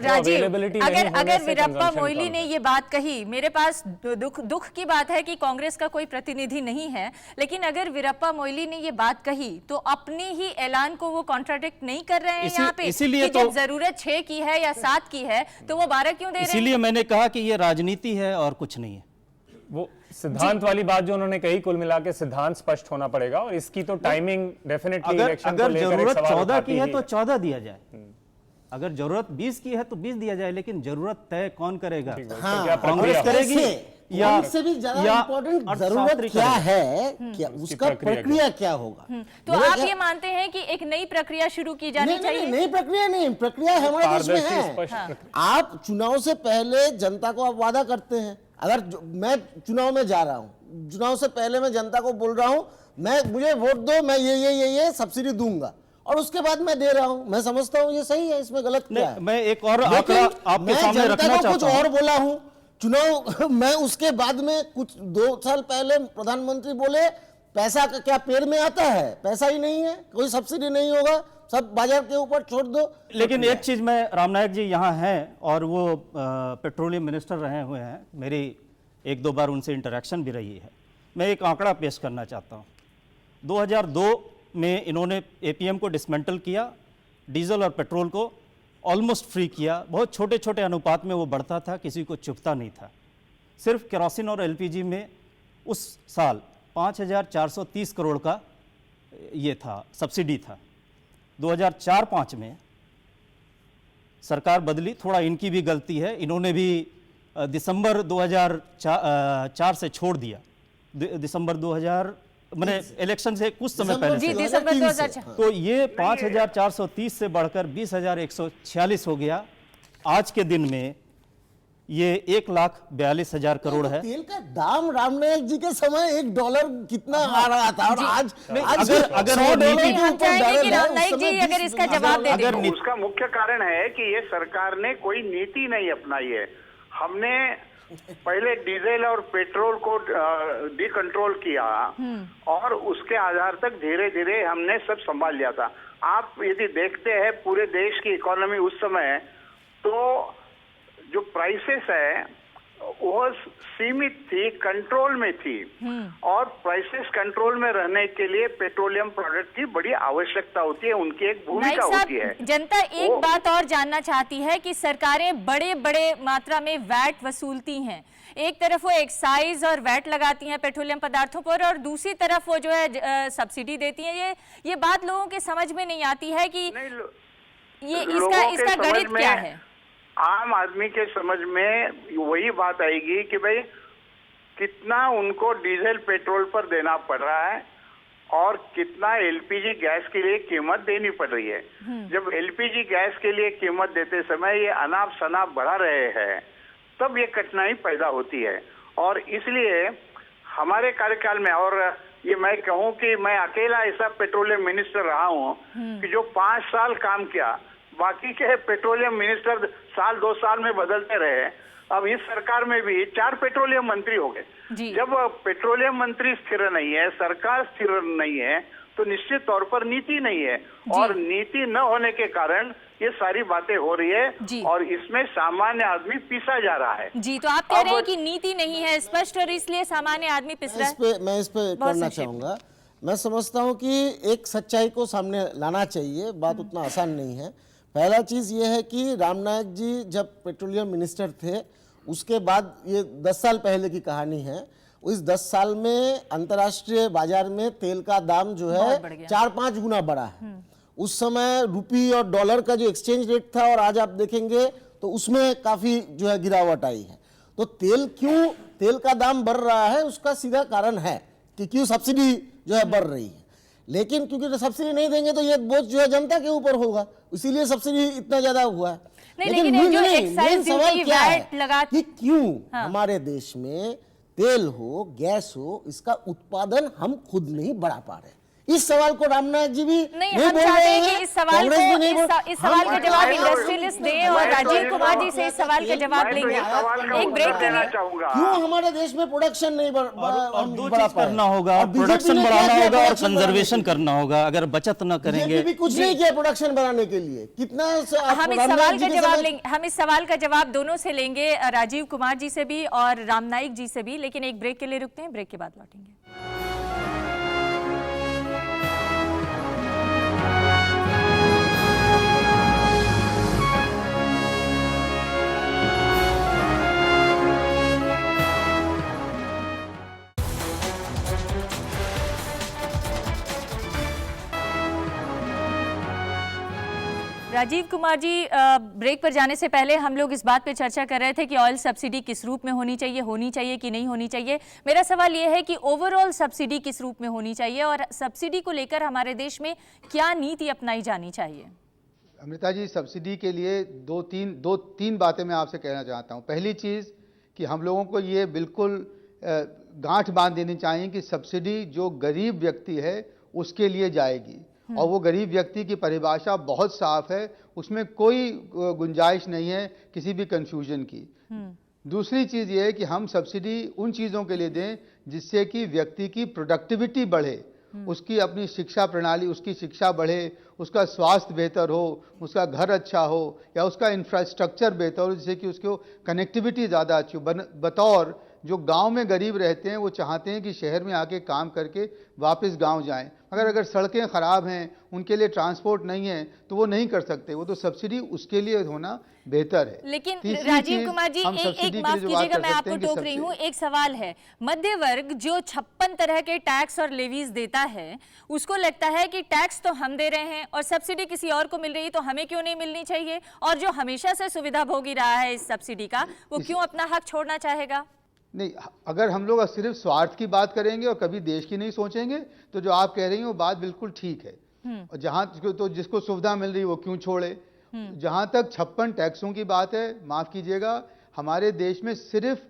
अगर वीरप्पा मोइली ने ये बात कही, मेरे पास दुख की बात है कि कांग्रेस का कोई प्रतिनिधि नहीं है, लेकिन अगर वीरप्पा मोइली ने ये बात कही तो अपने ही ऐलान को वो कॉन्ट्राडिक्ट नहीं कर रहे हैं यहाँ पे, इसीलिए तो जब जरूरत 6 की है या 7 की है तो वो 12 क्यों दे रहे हैं? इसीलिए मैंने कहा कि ये राजनीति है और कुछ नहीं है। वो सिद्धांत वाली बात जो उन्होंने कही, कुल मिला के सिद्धांत स्पष्ट होना पड़ेगा और इसकी तो टाइमिंग डेफिनेटली अगर जरूरत 14 की है तो 14 दिया जाए, अगर जरूरत 20 की है तो 20 दिया जाए, लेकिन जरूरत तय कौन करेगा? कांग्रेस करेगी या से भी ज्यादा इम्पोर्टेंट जरूरत क्या है, क्या उसका प्रक्रिया क्या होगा? तो आप ये मानते हैं कि एक नई प्रक्रिया शुरू की जानी चाहिए? नई प्रक्रिया नहीं, प्रक्रिया हमारे देश में है। आप चुनाव से पहले जनता को आप वादा करते हैं, अगर मैं चुनाव में जा रहा हूं, चुनाव से पहले मैं जनता को बोल रहा हूं मुझे वोट दो, मैं ये सब्सिडी दूंगा, और उसके बाद मैं दे रहा हूं, मैं समझता हूं ये सही है, इसमें गलत क्या है? मैं एक और आंकड़ा आपके सामने रखना चाहता हूं। कुछ और बोला हूं चुनाव मैं उसके बाद में कुछ 2 साल पहले प्रधानमंत्री बोले पैसा का क्या पेड़ में आता है, पैसा ही नहीं है, कोई सब्सिडी नहीं होगा, सब बाजार के ऊपर छोड़ दो। लेकिन एक चीज में, रामनायक जी यहाँ हैं और वो पेट्रोलियम मिनिस्टर रहे हुए हैं, मेरी 1-2 बार उनसे इंटरेक्शन भी रही है। मैं एक आंकड़ा पेश करना चाहता हूँ। 2002 में इन्होंने एपीएम को डिसमेंटल किया, डीजल और पेट्रोल को ऑलमोस्ट फ्री किया, बहुत छोटे छोटे अनुपात में वो बढ़ता था, किसी को चुभता नहीं था। सिर्फ केरोसिन और एलपीजी में उस साल 5,430 करोड़ का ये था, सब्सिडी था। 2004-05 में सरकार बदली, थोड़ा इनकी भी गलती है, इन्होंने भी दिसंबर 2004 से छोड़ दिया। दिसंबर 2000 मैंने इलेक्शन से कुछ समय पहले जी से। दिसंबर 2004। तो ये 5,430 से बढ़कर 20,146 हो गया। आज के दिन में ये 1,42,000 करोड़ है। तेल का दाम रामनायक जी के समय $1 कितना आ रहा था और आज अगर वो $100 नीति- के हम ऊपर चाहेंगे कि बैरल है, रामनायक उस जी समय अगर 20 इसका जवाब दे दें। उसका मुख्य कारण है कि ये सरकार ने कोई नीति नहीं अपनाई है। हमने पहले डीजल और पेट्रोल को डिकंट्रोल किया और उसके आधार तक धीरे धीरे हमने सब संभाल लिया था। आप यदि देखते हैं पूरे देश की इकोनॉमी उस समय, तो जो प्राइसेस है वो सीमित थी, कंट्रोल में थी, और प्राइसेस कंट्रोल में रहने के लिए पेट्रोलियम प्रोडक्ट की बड़ी आवश्यकता होती है, उनकी एक नाइक भूमिका होती है। साहब, जनता एक बात और जानना चाहती है कि सरकारें बड़े बड़े मात्रा में वैट वसूलती हैं। एक तरफ वो एक्साइज और वैट लगाती हैं पेट्रोलियम पदार्थों पर, और दूसरी तरफ वो जो है सब्सिडी देती हैं। ये बात लोगों के समझ में नहीं आती है कि ये इसका गणित क्या है। आम आदमी के समझ में वही बात आएगी कि भाई कितना उनको डीजल पेट्रोल पर देना पड़ रहा है और कितना एलपीजी गैस के लिए कीमत देनी पड़ रही है। जब एलपीजी गैस के लिए कीमत देते समय ये अनाप शनाप बढ़ा रहे हैं, तब ये कठिनाई पैदा होती है। और इसलिए हमारे कार्यकाल में, और ये मैं कहूं कि मैं अकेला ऐसा पेट्रोलियम मिनिस्टर रहा हूं कि जो 5 साल काम किया, बाकी के पेट्रोलियम मिनिस्टर साल 2 साल में बदलते रहे। अब इस सरकार में भी 4 पेट्रोलियम मंत्री हो गए। जब पेट्रोलियम मंत्री स्थिर नहीं है, सरकार स्थिर नहीं है, तो निश्चित तौर पर नीति नहीं है, और नीति न होने के कारण ये सारी बातें हो रही है और इसमें सामान्य आदमी पिसा जा रहा है। जी, तो आप कह रहे हैं कि नीति नहीं है स्पष्ट और इसलिए सामान्य आदमी पिस रहा है। मैं इस पे करना चाहूंगा। मैं समझता हूं कि एक सच्चाई को सामने लाना चाहिए, बात उतना आसान नहीं है। पहला चीज ये है कि रामनायक जी जब पेट्रोलियम मिनिस्टर थे, उसके बाद ये 10 साल पहले की कहानी है। इस 10 साल में अंतर्राष्ट्रीय बाजार में तेल का दाम जो है 4-5 गुना बढ़ा है। उस समय रुपी और डॉलर का जो एक्सचेंज रेट था, और आज आप देखेंगे तो उसमें काफी जो है गिरावट आई है। तो तेल का दाम बढ़ रहा है, उसका सीधा कारण है कि क्यों सब्सिडी जो है बढ़ रही है। लेकिन क्योंकि सब्सिडी नहीं देंगे तो ये बोझ जो है जनता के ऊपर होगा, इसीलिए सब्सिडी इतना ज्यादा हुआ है। लेकिन जो एक्साइज ड्यूटी वैट लगा कि क्यों हमारे देश में तेल हो, गैस हो, इसका उत्पादन हम खुद नहीं बढ़ा पा रहे। इस सवाल को रामनायक जी भी नहीं बोल रहे हैं, इस सवाल का जवाब इंडस्ट्रियलिस्ट दें, और राजीव कुमार जी से इस सवाल का जवाब लेंगे। एक ब्रेक के लिए क्यों हमारे देश में प्रोडक्शन नहीं और 2 चीज करना होगा, प्रोडक्शन बढ़ाना होगा और कंजर्वेशन करना होगा। अगर बचत न करेंगे, भी कुछ नहीं किया प्रोडक्शन बढ़ाने के लिए। कितना हम इस सवाल का जवाब लेंगे, हम इस सवाल का जवाब दोनों से लेंगे, राजीव कुमार जी से भी और रामनायक जी से भी। लेकिन एक ब्रेक के लिए रुकते हैं, ब्रेक के बाद लौटेंगे। राजीव कुमार जी, ब्रेक पर जाने से पहले हम लोग इस बात पे चर्चा कर रहे थे कि ऑयल सब्सिडी किस रूप में होनी चाहिए कि नहीं होनी चाहिए। मेरा सवाल ये है कि ओवरऑल सब्सिडी किस रूप में होनी चाहिए और सब्सिडी को लेकर हमारे देश में क्या नीति अपनाई जानी चाहिए। अमृता जी, सब्सिडी के लिए दो तीन बातें मैं आपसे कहना चाहता हूं। पहली चीज़ कि हम लोगों को ये बिल्कुल गांठ बांध देनी चाहिए कि सब्सिडी जो गरीब व्यक्ति है उसके लिए जाएगी, और वो गरीब व्यक्ति की परिभाषा बहुत साफ है, उसमें कोई गुंजाइश नहीं है किसी भी कंफ्यूजन की। दूसरी चीज़ ये है कि हम सब्सिडी उन चीज़ों के लिए दें जिससे कि व्यक्ति की प्रोडक्टिविटी बढ़े, उसकी अपनी शिक्षा प्रणाली, उसकी शिक्षा बढ़े, उसका स्वास्थ्य बेहतर हो, उसका घर अच्छा हो, या उसका इंफ्रास्ट्रक्चर बेहतर हो जिससे कि उसको कनेक्टिविटी ज़्यादा अच्छी हो। बतौर जो गांव में गरीब रहते हैं वो चाहते हैं कि शहर में आके काम करके वापस गांव जाएं, मगर अगर सड़कें ख़राब हैं, उनके लिए ट्रांसपोर्ट नहीं है, तो वो नहीं कर सकते। वो तो सब्सिडी उसके लिए होना बेहतर है। लेकिन तीसरी राजीव चीज़, कुमार जी, हम एक सब्सिडी माफ के लिए जो बात कीजिएगा, कर मैं सकते आपको हैं कि टोक रही हूँ। एक सवाल है, मध्य वर्ग जो 56 तरह के टैक्स और लेवीज देता है, उसको लगता है कि टैक्स तो हम दे रहे हैं और सब्सिडी किसी और को मिल रही है, तो हमें क्यों नहीं मिलनी चाहिए? और जो हमेशा से सुविधा भोगी रहा है इस सब्सिडी का, वो क्यों अपना हक छोड़ना चाहेगा? नहीं, अगर हम लोग सिर्फ स्वार्थ की बात करेंगे और कभी देश की नहीं सोचेंगे, तो जो आप कह रही हैं वो बात बिल्कुल ठीक है। और जहां तो जिसको सुविधा मिल रही है वो क्यों छोड़े। जहां तक 56 टैक्सों की बात है, माफ कीजिएगा, हमारे देश में सिर्फ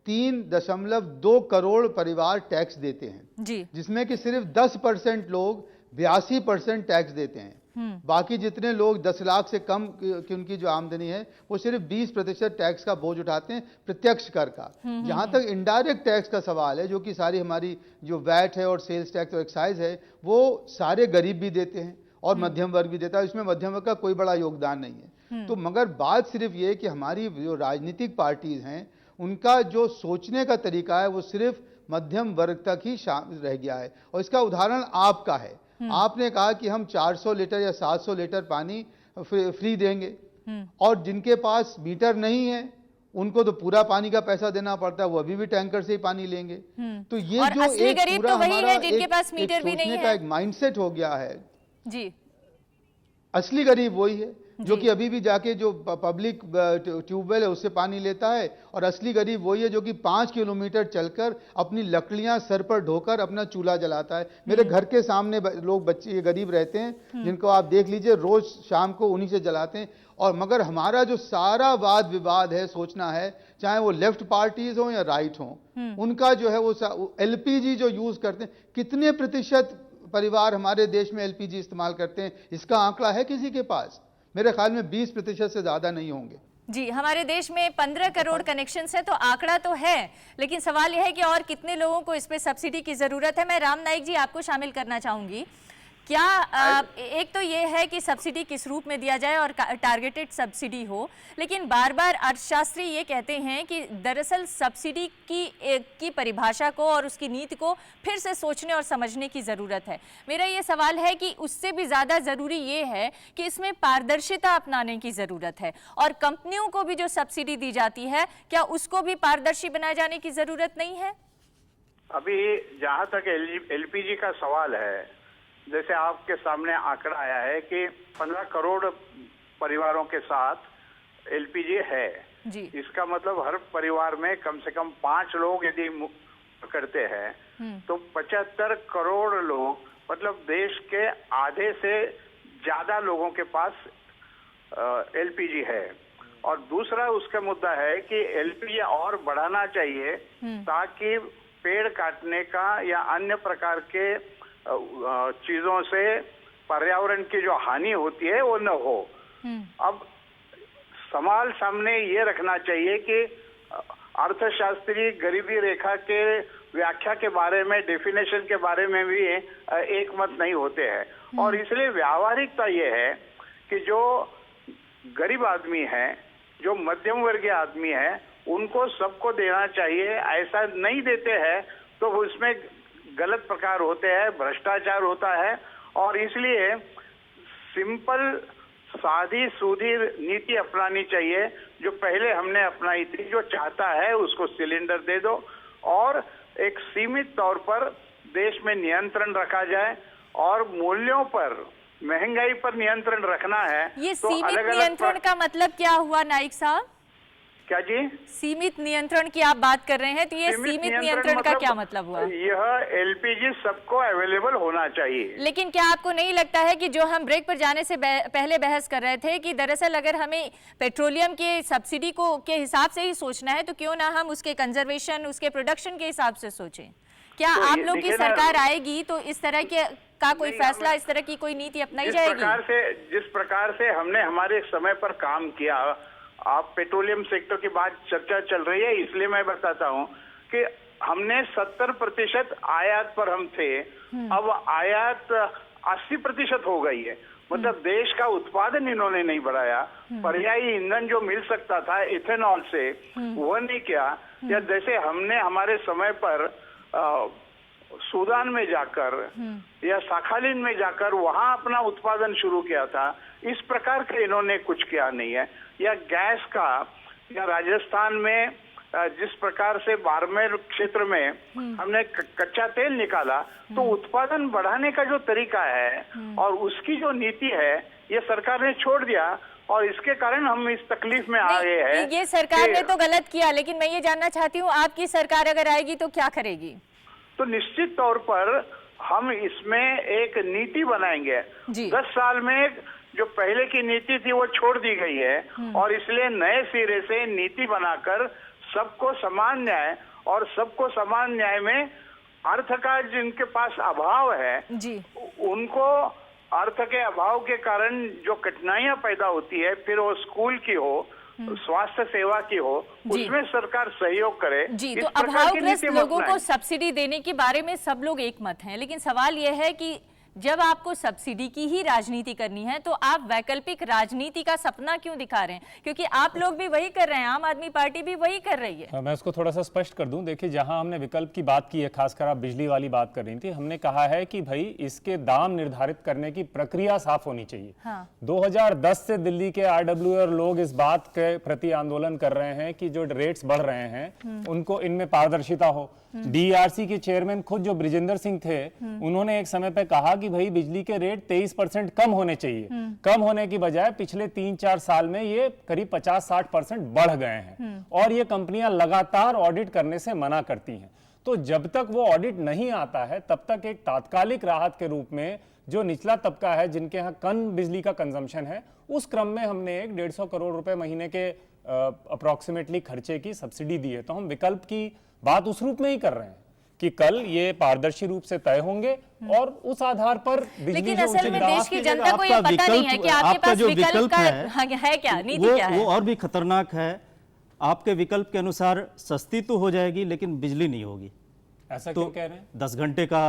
3.2 करोड़ परिवार टैक्स देते हैं जी, जिसमें कि सिर्फ 10% लोग 82% टैक्स देते हैं। बाकी जितने लोग 10 लाख से कम की उनकी जो आमदनी है, वो सिर्फ 20% टैक्स का बोझ उठाते हैं, प्रत्यक्ष कर का। जहां तक इनडायरेक्ट टैक्स का सवाल है, जो कि सारी हमारी जो वैट है और सेल्स टैक्स और एक्साइज है, वो सारे गरीब भी देते हैं और मध्यम वर्ग भी देता है। इसमें मध्यम वर्ग का कोई बड़ा योगदान नहीं है। तो मगर बात सिर्फ ये कि हमारी जो राजनीतिक पार्टीज हैं, उनका जो सोचने का तरीका है वो सिर्फ मध्यम वर्ग तक ही रह गया है। और इसका उदाहरण आपका है। आपने कहा कि हम 400 लीटर या 700 लीटर पानी फ्री देंगे, और जिनके पास मीटर नहीं है उनको तो पूरा पानी का पैसा देना पड़ता है, वो अभी भी टैंकर से ही पानी लेंगे। तो ये और जो असली एक गरीब पूरा तो वही हमारा है जिनके पास मीटर भी नहीं सोचने का है। एक माइंडसेट हो गया है। जी, असली गरीब वही है जो कि अभी भी जाके जो पब्लिक ट्यूबवेल है उससे पानी लेता है, और असली गरीब वही है जो कि 5 किलोमीटर चलकर अपनी लकड़ियां सर पर ढोकर अपना चूल्हा जलाता है। मेरे घर के सामने लोग बच्चे गरीब रहते हैं, जिनको आप देख लीजिए, रोज शाम को उन्हीं से जलाते हैं। और मगर हमारा जो सारा वाद विवाद है, सोचना है, चाहे वो लेफ्ट पार्टीज हो या राइट हो, उनका जो है वो एलपीजी जो यूज करते हैं, कितने प्रतिशत परिवार हमारे देश में एलपीजी इस्तेमाल करते हैं, इसका आंकड़ा है किसी के पास? मेरे ख्याल में 20% से ज्यादा नहीं होंगे। जी, हमारे देश में 15 करोड़ कनेक्शंस है, तो आंकड़ा तो है, लेकिन सवाल यह है कि और कितने लोगों को इस पे सब्सिडी की जरूरत है। मैं राम नाईक जी आपको शामिल करना चाहूंगी। क्या एक तो ये है कि सब्सिडी किस रूप में दिया जाए और टारगेटेड सब्सिडी हो, लेकिन बार बार अर्थशास्त्री ये कहते हैं कि दरअसल सब्सिडी की परिभाषा को और उसकी नीति को फिर से सोचने और समझने की ज़रूरत है। मेरा ये सवाल है कि उससे भी ज़्यादा ज़रूरी ये है कि इसमें पारदर्शिता अपनाने की ज़रूरत है, और कंपनियों को भी जो सब्सिडी दी जाती है, क्या उसको भी पारदर्शी बनाए जाने की ज़रूरत नहीं है? अभी जहां तक एलपीजी का सवाल है, जैसे आपके सामने आंकड़ा आया है कि 15 करोड़ परिवारों के साथ एलपीजी है जी। इसका मतलब हर परिवार में कम से कम 5 लोग यदि करते हैं तो 75 करोड़ लोग, मतलब देश के आधे से ज्यादा लोगों के पास एलपीजी है। और दूसरा उसका मुद्दा है कि एलपीजी और बढ़ाना चाहिए ताकि पेड़ काटने का या अन्य प्रकार के चीजों से पर्यावरण की जो हानि होती है वो न हो। अब सवाल सामने ये रखना चाहिए कि अर्थशास्त्री गरीबी रेखा के व्याख्या के बारे में, डेफिनेशन के बारे में भी एक मत नहीं होते हैं, और इसलिए व्यावहारिकता ये है कि जो गरीब आदमी है, जो मध्यम वर्गीय आदमी है, उनको सबको देना चाहिए। ऐसा नहीं देते हैं तो उसमें गलत प्रकार होते हैं, भ्रष्टाचार होता है, और इसलिए सिंपल सादी सूदी नीति अपनानी चाहिए जो पहले हमने अपनाई थी। जो चाहता है उसको सिलेंडर दे दो, और एक सीमित तौर पर देश में नियंत्रण रखा जाए, और मूल्यों पर, महंगाई पर नियंत्रण रखना है। ये तो सीमित अलग-अलग नियंत्रण का मतलब क्या हुआ नाइक साहब? क्या जी? सीमित नियंत्रण की आप बात कर रहे हैं, तो ये सीमित नियंत्रण का क्या मतलब हुआ? यह एलपीजी सबको अवेलेबल होना चाहिए। लेकिन क्या आपको नहीं लगता है कि जो हम ब्रेक पर जाने से पहले बहस कर रहे थे कि दरअसल अगर हमें पेट्रोलियम के सब्सिडी को के हिसाब से ही सोचना है, तो क्यों ना हम उसके कंजर्वेशन, उसके प्रोडक्शन के हिसाब से सोचें? क्या तो आप लोग की सरकार आएगी तो इस तरह के का कोई फैसला, इस तरह की कोई नीति अपनाई जाएगी? जिस प्रकार से हमने हमारे समय पर काम किया, आप पेट्रोलियम सेक्टर की बात चर्चा चल रही है, इसलिए मैं बताता हूं कि हमने 70% आयात पर हम थे, अब आयात 80% हो गई है। मतलब देश का उत्पादन इन्होंने नहीं बढ़ाया, पर्यायी ईंधन जो मिल सकता था इथेनॉल से वो नहीं किया। या जैसे हमने हमारे समय पर सूडान में जाकर या साखालिन में जाकर वहां अपना उत्पादन शुरू किया था, इस प्रकार का इन्होंने कुछ किया नहीं है। या गैस का, या राजस्थान में जिस प्रकार से बाड़मेर क्षेत्र में हमने कच्चा तेल निकाला, तो उत्पादन बढ़ाने का जो तरीका है और उसकी जो नीति है ये सरकार ने छोड़ दिया, और इसके कारण हम इस तकलीफ में आ गए हैं। ये सरकार ने तो गलत किया, लेकिन मैं ये जानना चाहती हूँ आपकी सरकार अगर आएगी तो क्या करेगी? तो निश्चित तौर पर हम इसमें एक नीति बनाएंगे। 10 साल में जो पहले की नीति थी वो छोड़ दी गई है, और इसलिए नए सिरे से नीति बनाकर सबको समान न्याय, और सबको समान न्याय में अर्थ का जिनके पास अभाव है उनको अर्थ के अभाव के कारण जो कठिनाइयां पैदा होती है, फिर वो स्कूल की हो, स्वास्थ्य सेवा की हो, उसमें सरकार सहयोग करे। जी, तो अभावग्रस्त लोगों को सब्सिडी देने के बारे में सब लोग एक मत हैं, लेकिन सवाल यह है कि जब आपको सब्सिडी की ही राजनीति करनी है तो आप वैकल्पिक राजनीति का सपना क्यों दिखा रहे हैं? क्योंकि आप लोग भी वही कर रहे हैं, आम आदमी पार्टी भी वही कर रही है। मैं इसको थोड़ा सा स्पष्ट कर दूं। देखिए, जहां हमने विकल्प की बात की है, खासकर आप बिजली वाली बात कर रही थी, हमने कहा है कि भाई इसके दाम निर्धारित करने की प्रक्रिया साफ होनी चाहिए। 2010 से दिल्ली के RWA लोग इस बात के प्रति आंदोलन कर रहे हैं कि जो रेट्स बढ़ रहे हैं उनको इनमें पारदर्शिता हो। DERC के चेयरमैन खुद जो ब्रिजेंद्र सिंह थे, उन्होंने एक समय पे कहा कि भाई बिजली के रेट 23% कम होने चाहिए। कम होने की बजाय पिछले 3-4 साल में ये करीब 50-60% बढ़ गए हैं, और ये कंपनियां लगातार ऑडिट करने से मना करती हैं। तो जब तक वो ऑडिट नहीं आता है तब तक एक तात्कालिक राहत के रूप में जो निचला तबका है, जिनके यहाँ कम बिजली का कंजम्पशन है, उस क्रम में हमने एक 150 करोड़ रुपए महीने के अप्रोक्सीमेटली खर्चे की सब्सिडी दी है। तो हम विकल्प की बात उस रूप में ही कर रहे हैं कि कल ये पारदर्शी रूप से तय होंगे और उस आधार पर बिजली लेकिन जो असल में उचित देश की जनता को ये पता नहीं है कि आपके पास विकल्प का है क्या, नीति क्या है। वो और भी खतरनाक है। आपके विकल्प के अनुसार सस्ती तो हो जाएगी लेकिन बिजली नहीं होगी। ऐसा क्यों कह रहे हैं? 10 घंटे का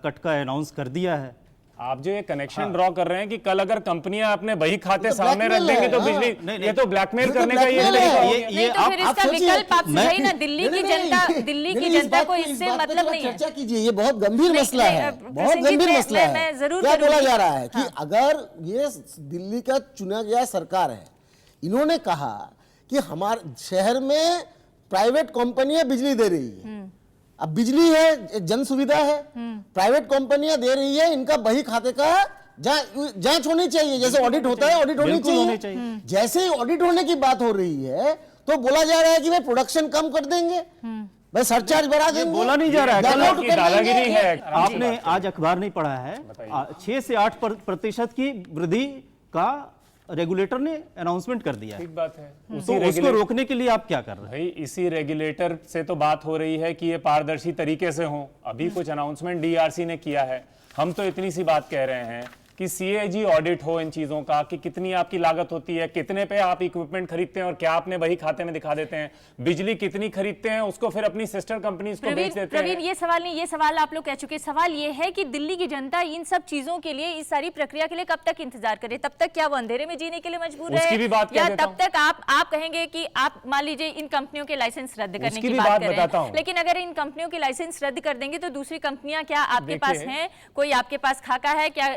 कट का अनाउंस कर दिया है। आप जो ये कनेक्शन ड्रॉ कर रहे हैं कि कल अगर कंपनियां अपने बही खाते सामने रख देंगी तो बिजली, ये तो ब्लैकमेल करने का ये तरीका हो गया। नहीं तो फिर इसका विकल्प आप सही ना, दिल्ली की जनता को इससे मतलब नहीं है। चर्चा कीजिए, ये बहुत गंभीर मसला है, बहुत गंभीर मसला है। क्या बोला जा रहा है कि अगर ये दिल्ली का चुना गया सरकार है, इन्होंने कहा कि हमारे शहर में प्राइवेट कंपनियां बिजली दे रही है। अब बिजली है, एक जन सुविधा है, प्राइवेट कंपनियां दे रही है, इनका बही खाते का जांच होनी चाहिए। जैसे ऑडिट होता है, ऑडिट होनी चाहिए। जैसे ही ऑडिट होने की बात हो रही है तो बोला जा रहा है कि भाई प्रोडक्शन कम कर देंगे, भाई सरचार्ज बढ़ा देंगे। बोला नहीं जा रहा है, दादागिरी है। आपने आज अखबार नहीं पढ़ा है, 6 से 8% की वृद्धि का रेगुलेटर ने अनाउंसमेंट कर दिया। ठीक बात है। तो उसको रोकने के लिए आप क्या कर रहे हैं? भाई इसी रेगुलेटर से तो बात हो रही है कि ये पारदर्शी तरीके से हो। अभी कुछ अनाउंसमेंट DRC ने किया है। हम तो इतनी सी बात कह रहे हैं कि CAG ऑडिट हो इन चीजों का, कि कितनी आपकी लागत होती है, कितने पे आप इक्विपमेंट खरीदते हैं और क्या आपने वही खाते में दिखा देते हैं, बिजली कितनी खरीदते हैं, उसको फिर अपनी सिस्टर कंपनीज को बेच देते हैं। प्रवीण, ये सवाल नहीं, ये सवाल आप लोग कह चुके। सवाल ये है कि दिल्ली की जनता इन सब चीजों के लिए, इस सारी प्रक्रिया के लिए कब तक इंतजार करे? तब तक क्या वो अंधेरे में जीने के लिए मजबूर है? उसकी भी बात या तब तक आप कहेंगे कि आप मान लीजिए इन कंपनियों के लाइसेंस रद्द करने की बात कर रहे हैं, लेकिन अगर इन कंपनियों के लाइसेंस रद्द कर देंगे तो दूसरी कंपनियां क्या आपके पास हैं? कोई आपके पास खाका है क्या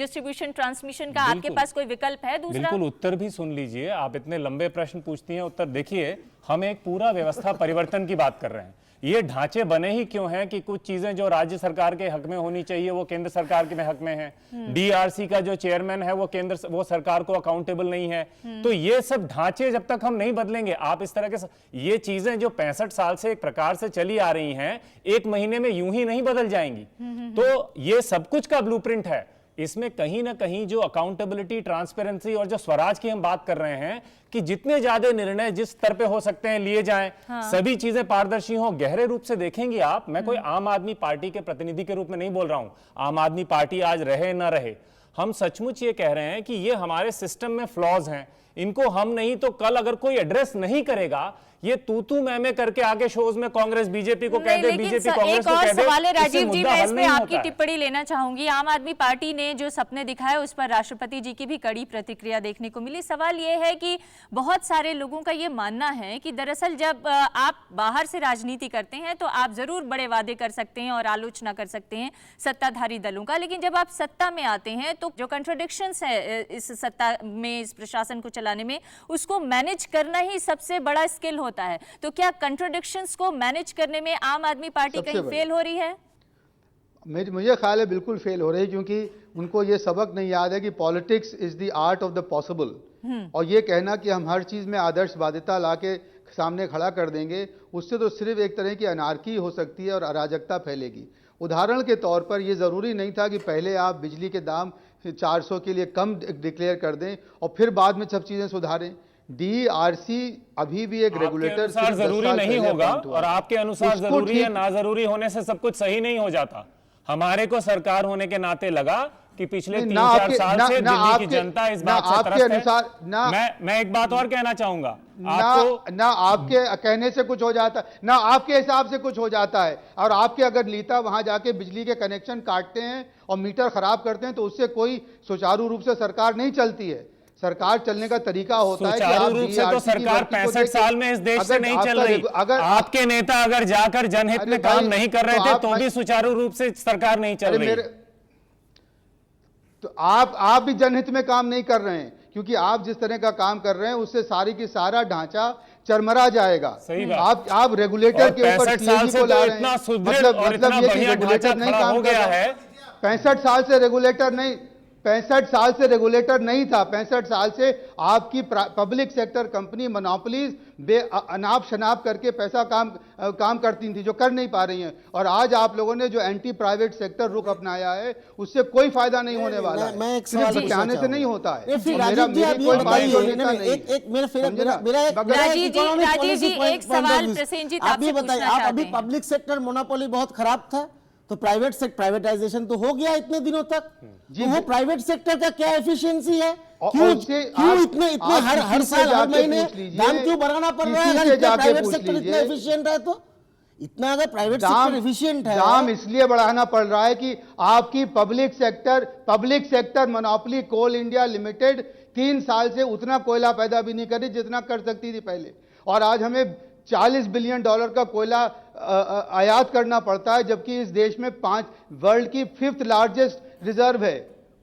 डिस्ट्रीब्यूशन ट्रांसमिशन का? आपके पास कोई विकल्प है दूसरा? बिल्कुल, उत्तर भी सुन लीजिए। आप इतने लंबे प्रश्न पूछती हैं, उत्तर देखिए। हम एक पूरा व्यवस्था परिवर्तन की बात कर रहे हैं। ये ढांचे बने ही क्यों हैं कि कुछ चीजें जो राज्य सरकार के हक में होनी चाहिए वो केंद्र सरकार के हक में है। DRC का जो चेयरमैन है वो सरकार को अकाउंटेबल नहीं है। तो ये सब ढांचे जब तक हम नहीं बदलेंगे, आप इस तरह के ये चीजें जो 65 साल से एक प्रकार से चली आ रही हैं, एक महीने में यूं ही नहीं बदल जाएंगी। तो ये सब कुछ का ब्लूप्रिंट है। इसमें कहीं ना कहीं जो अकाउंटेबिलिटी, ट्रांसपेरेंसी और जो स्वराज की हम बात कर रहे हैं कि जितने ज्यादा निर्णय जिस स्तर पे हो सकते हैं लिए जाएं, सभी चीजें पारदर्शी हो, गहरे रूप से देखेंगे आप। मैं कोई आम आदमी पार्टी के प्रतिनिधि के रूप में नहीं बोल रहा हूं। आम आदमी पार्टी आज रहे ना रहे, हम सचमुच ये कह रहे हैं कि ये हमारे सिस्टम में फ्लॉज हैं, इनको हम नहीं तो कल अगर कोई एड्रेस नहीं करेगा, ये तू मैं करके आगे शोज में कांग्रेस बीजेपी को कह दे, बीजेपी कांग्रेस को कह दे, एक और सवाल है इससे राजीव जी, मुद्दा मैं हल इस पे नहीं आपकी होता है। टिप्पणी लेना चाहूंगी। आम आदमी पार्टी ने जो सपने दिखाए उस पर राष्ट्रपति जी की भी कड़ी प्रतिक्रिया देखने को मिली। सवाल ये है कि बहुत सारे लोगों का ये मानना है कि दरअसल जब आप बाहर से राजनीति करते हैं तो आप जरूर बड़े वादे कर सकते हैं और आलोचना कर सकते हैं सत्ताधारी दलों का, लेकिन जब आप सत्ता में आते हैं तो जो कंट्राडिक्शंस है इस सत्ता में, इस प्रशासन को चलाने में, उसको मैनेज करना ही सबसे बड़ा स्किल होता है। तो क्या कंट्राडिक्शंस को मैनेज करने में आम आदमी पार्टी कहीं फेल हो रही है? मुझे ख्याल है बिल्कुल फेल हो रही है, क्योंकि उनको ये सबक नहीं याद है कि politics is the art of the possible. और ये कहना कि हम हर चीज में आदर्शवादिता लाके सामने खड़ा कर देंगे, उससे तो सिर्फ एक तरह की अनार्की हो सकती है और अराजकता फैलेगी। उदाहरण के तौर पर यह जरूरी नहीं था कि पहले आप बिजली के दाम 400 के लिए कम डिक्लेयर कर दें और फिर बाद में सब चीजें सुधारें। डीआरसी अभी भी एक रेगुलेटर जरूरी नहीं होगा, और आपके अनुसार जरूरी है, ना जरूरी होने से सब कुछ सही नहीं हो जाता। हमारे को सरकार होने के नाते लगा कि पिछले 3-4 साल से दिल्ली की जनता इस बात से त्रस्त है। मैं एक बात और कहना चाहूंगा, ना आपके कहने से कुछ हो जाता, ना आपके हिसाब से कुछ हो जाता है। और आपके अगर नीता वहां जाके बिजली के कनेक्शन काटते हैं और मीटर खराब करते हैं तो उससे कोई सुचारू रूप से सरकार नहीं चलती है। सरकार चलने का तरीका होता है कि आप रूप से तो सरकार 65 साल में इस देश से नहीं चल रही। अगर आपके नेता अगर जाकर जनहित में काम नहीं कर रहे थे तो भी सुचारू रूप से सरकार नहीं चल रही। तो आप भी जनहित में काम नहीं कर रहे हैं, क्योंकि आप जिस तरह का काम कर रहे हैं उससे सारी की सारा ढांचा चरमरा जाएगा। सही बात। आप रेगुलेटर के ऊपर सीएजी को ला रहे हैं, मतलब ये कि रेगुलेटर नहीं काम कर रहा है। 65 साल से रेगुलेटर नहीं, 65 साल से रेगुलेटर नहीं था। 65 साल से आपकी पब्लिक सेक्टर कंपनी मोनोपोलीज अनाप शनाप करके पैसा काम करती थी, जो कर नहीं पा रही हैं। और आज आप लोगों ने जो एंटी प्राइवेट सेक्टर रुख अपनाया है उससे कोई फायदा नहीं होने वाला है। मैं एक सवाल बचाने से नहीं होता है। राजीव जी एक सवाल प्रसेनजीत आपसे पूछना चाहते हैं। आप अभी पब्लिक सेक्टर मोनोपोली बहुत खराब था तो प्राइवेट सेक्टर प्राइवेटाइजेशन तो हो गया इतने दिनों तक, तो वो प्राइवेट सेक्टर का क्या एफिशिएंसी है? क्यों इतने हर साल हर महीने दाम क्यों बढ़ाना पड़ रहा है? अगर प्राइवेट सेक्टर इतना एफिशिएंट है तो इतना, अगर प्राइवेट सेक्टर एफिशिएंट है, दाम इसलिए बढ़ाना पड़ रहा है कि आपकी पब्लिक सेक्टर मोनोपोली कोल इंडिया लिमिटेड 3 साल से उतना कोयला पैदा भी नहीं कर रही जितना कर सकती थी पहले। और आज हमें $40 बिलियन का कोयला आयात करना पड़ता है, जबकि इस देश में वर्ल्ड की 5th लार्जेस्ट रिजर्व है।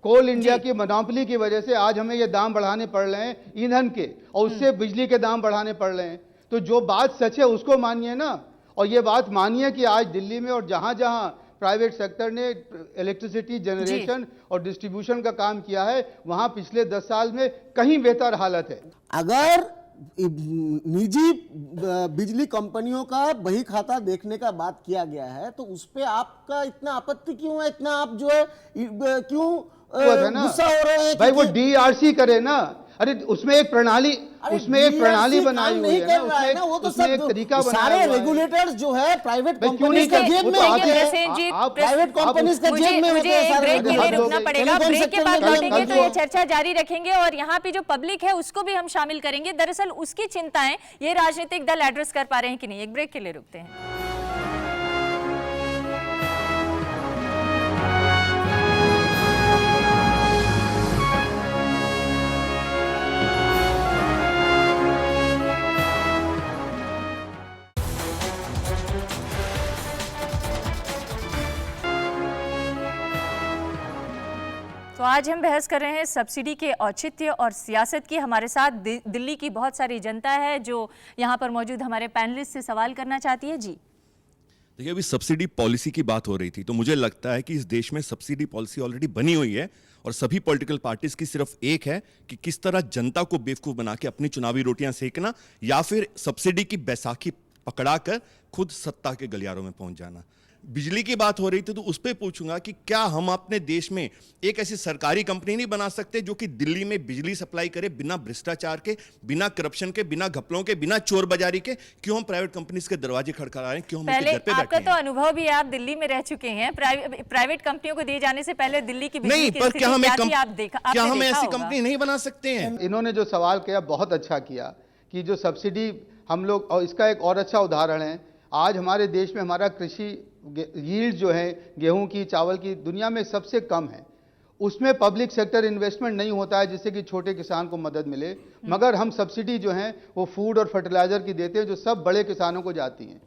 कोल इंडिया की मोनोपोली की वजह से आज हमें ये दाम बढ़ाने पड़ रहे हैं ईंधन के, और उससे बिजली के दाम बढ़ाने पड़ रहे हैं। तो जो बात सच है उसको मानिए ना, और ये बात मानिए कि आज दिल्ली में और जहां जहां प्राइवेट सेक्टर ने इलेक्ट्रिसिटी जनरेशन और डिस्ट्रीब्यूशन का काम किया है वहां पिछले 10 साल में कहीं बेहतर हालत है। अगर निजी बिजली कंपनियों का बही खाता देखने का बात किया गया है तो उस पे आपका इतना आपत्ति क्यों है? इतना आप जो है क्यों गुस्सा हो रहे हैं? भाई वो डीआरसी करे ना, अरे उसमें एक प्रणाली बनाई हुई है ना, उसमें एक तरीका बनाया सारे रेगुलेटर्स जो है प्राइवेट कंपनीज का जेब में होते हैं, प्राइवेट कंपनीज का जेब में होते हैं। ब्रेक के लिए रुकना पड़ेगा, ब्रेक के बाद लौटेंगे तो ये चर्चा जारी रखेंगे और यहाँ पे जो पब्लिक है उसको भी हम शामिल करेंगे। दरअसल उसकी चिंताएं ये राजनीतिक दल एड्रेस कर पा रहे हैं कि नहीं। एक ब्रेक के लिए रुकते हैं। तो आज हम बहस कर रहे हैं सब्सिडी के औचित्य और सियासत की। हमारे साथ दिल्ली की बहुत सारी जनता है जो यहाँ पर मौजूद हमारे पैनलिस्ट से सवाल करना चाहती है। जी देखिए, अभी सब्सिडी पॉलिसी की बात हो रही थी, तो मुझे लगता है कि इस देश में सब्सिडी पॉलिसी ऑलरेडी बनी हुई है और सभी पॉलिटिकल पार्टीज की सिर्फ एक है कि किस तरह जनता को बेवकूफ बना के अपनी चुनावी रोटियां सेकना, या फिर सब्सिडी की बैसाखी पकड़ाकर खुद सत्ता के गलियारों में पहुंच जाना। बिजली की बात हो रही थी तो उस पर पूछूंगा कि क्या हम अपने देश में एक ऐसी सरकारी कंपनी नहीं बना सकते जो कि दिल्ली में बिजली सप्लाई करे बिना भ्रष्टाचार के, बिना करप्शन के, बिना घपलों के, बिना चोर बाजारी के? क्यों हम प्राइवेट कंपनीज के दरवाजे खड़खड़ा रहे हैं? क्यों हम पहले उनके घर पे आपका बैठे तो हैं? अनुभव भी है, आप दिल्ली में रह चुके हैं। प्राइवेट कंपनियों को दिए जाने से पहले दिल्ली की बिजली नहीं, की पर स्थिति क्या हम क्या एक थी, क्या हम आपने देखा ऐसी होगा। कंपनी नहीं बना सकते हैं? इन्होंने जो सवाल किया बहुत अच्छा किया कि जो सब्सिडी हम लोग, और इसका एक और अच्छा उदाहरण है, आज हमारे देश में हमारा कृषि यील्ड जो है गेहूं की, चावल की, दुनिया में सबसे कम है। उसमें पब्लिक सेक्टर इन्वेस्टमेंट नहीं होता है जिससे कि छोटे किसान को मदद मिले, मगर हम सब्सिडी जो है वो फूड और फर्टिलाइजर की देते हैं जो सब बड़े किसानों को जाती हैं।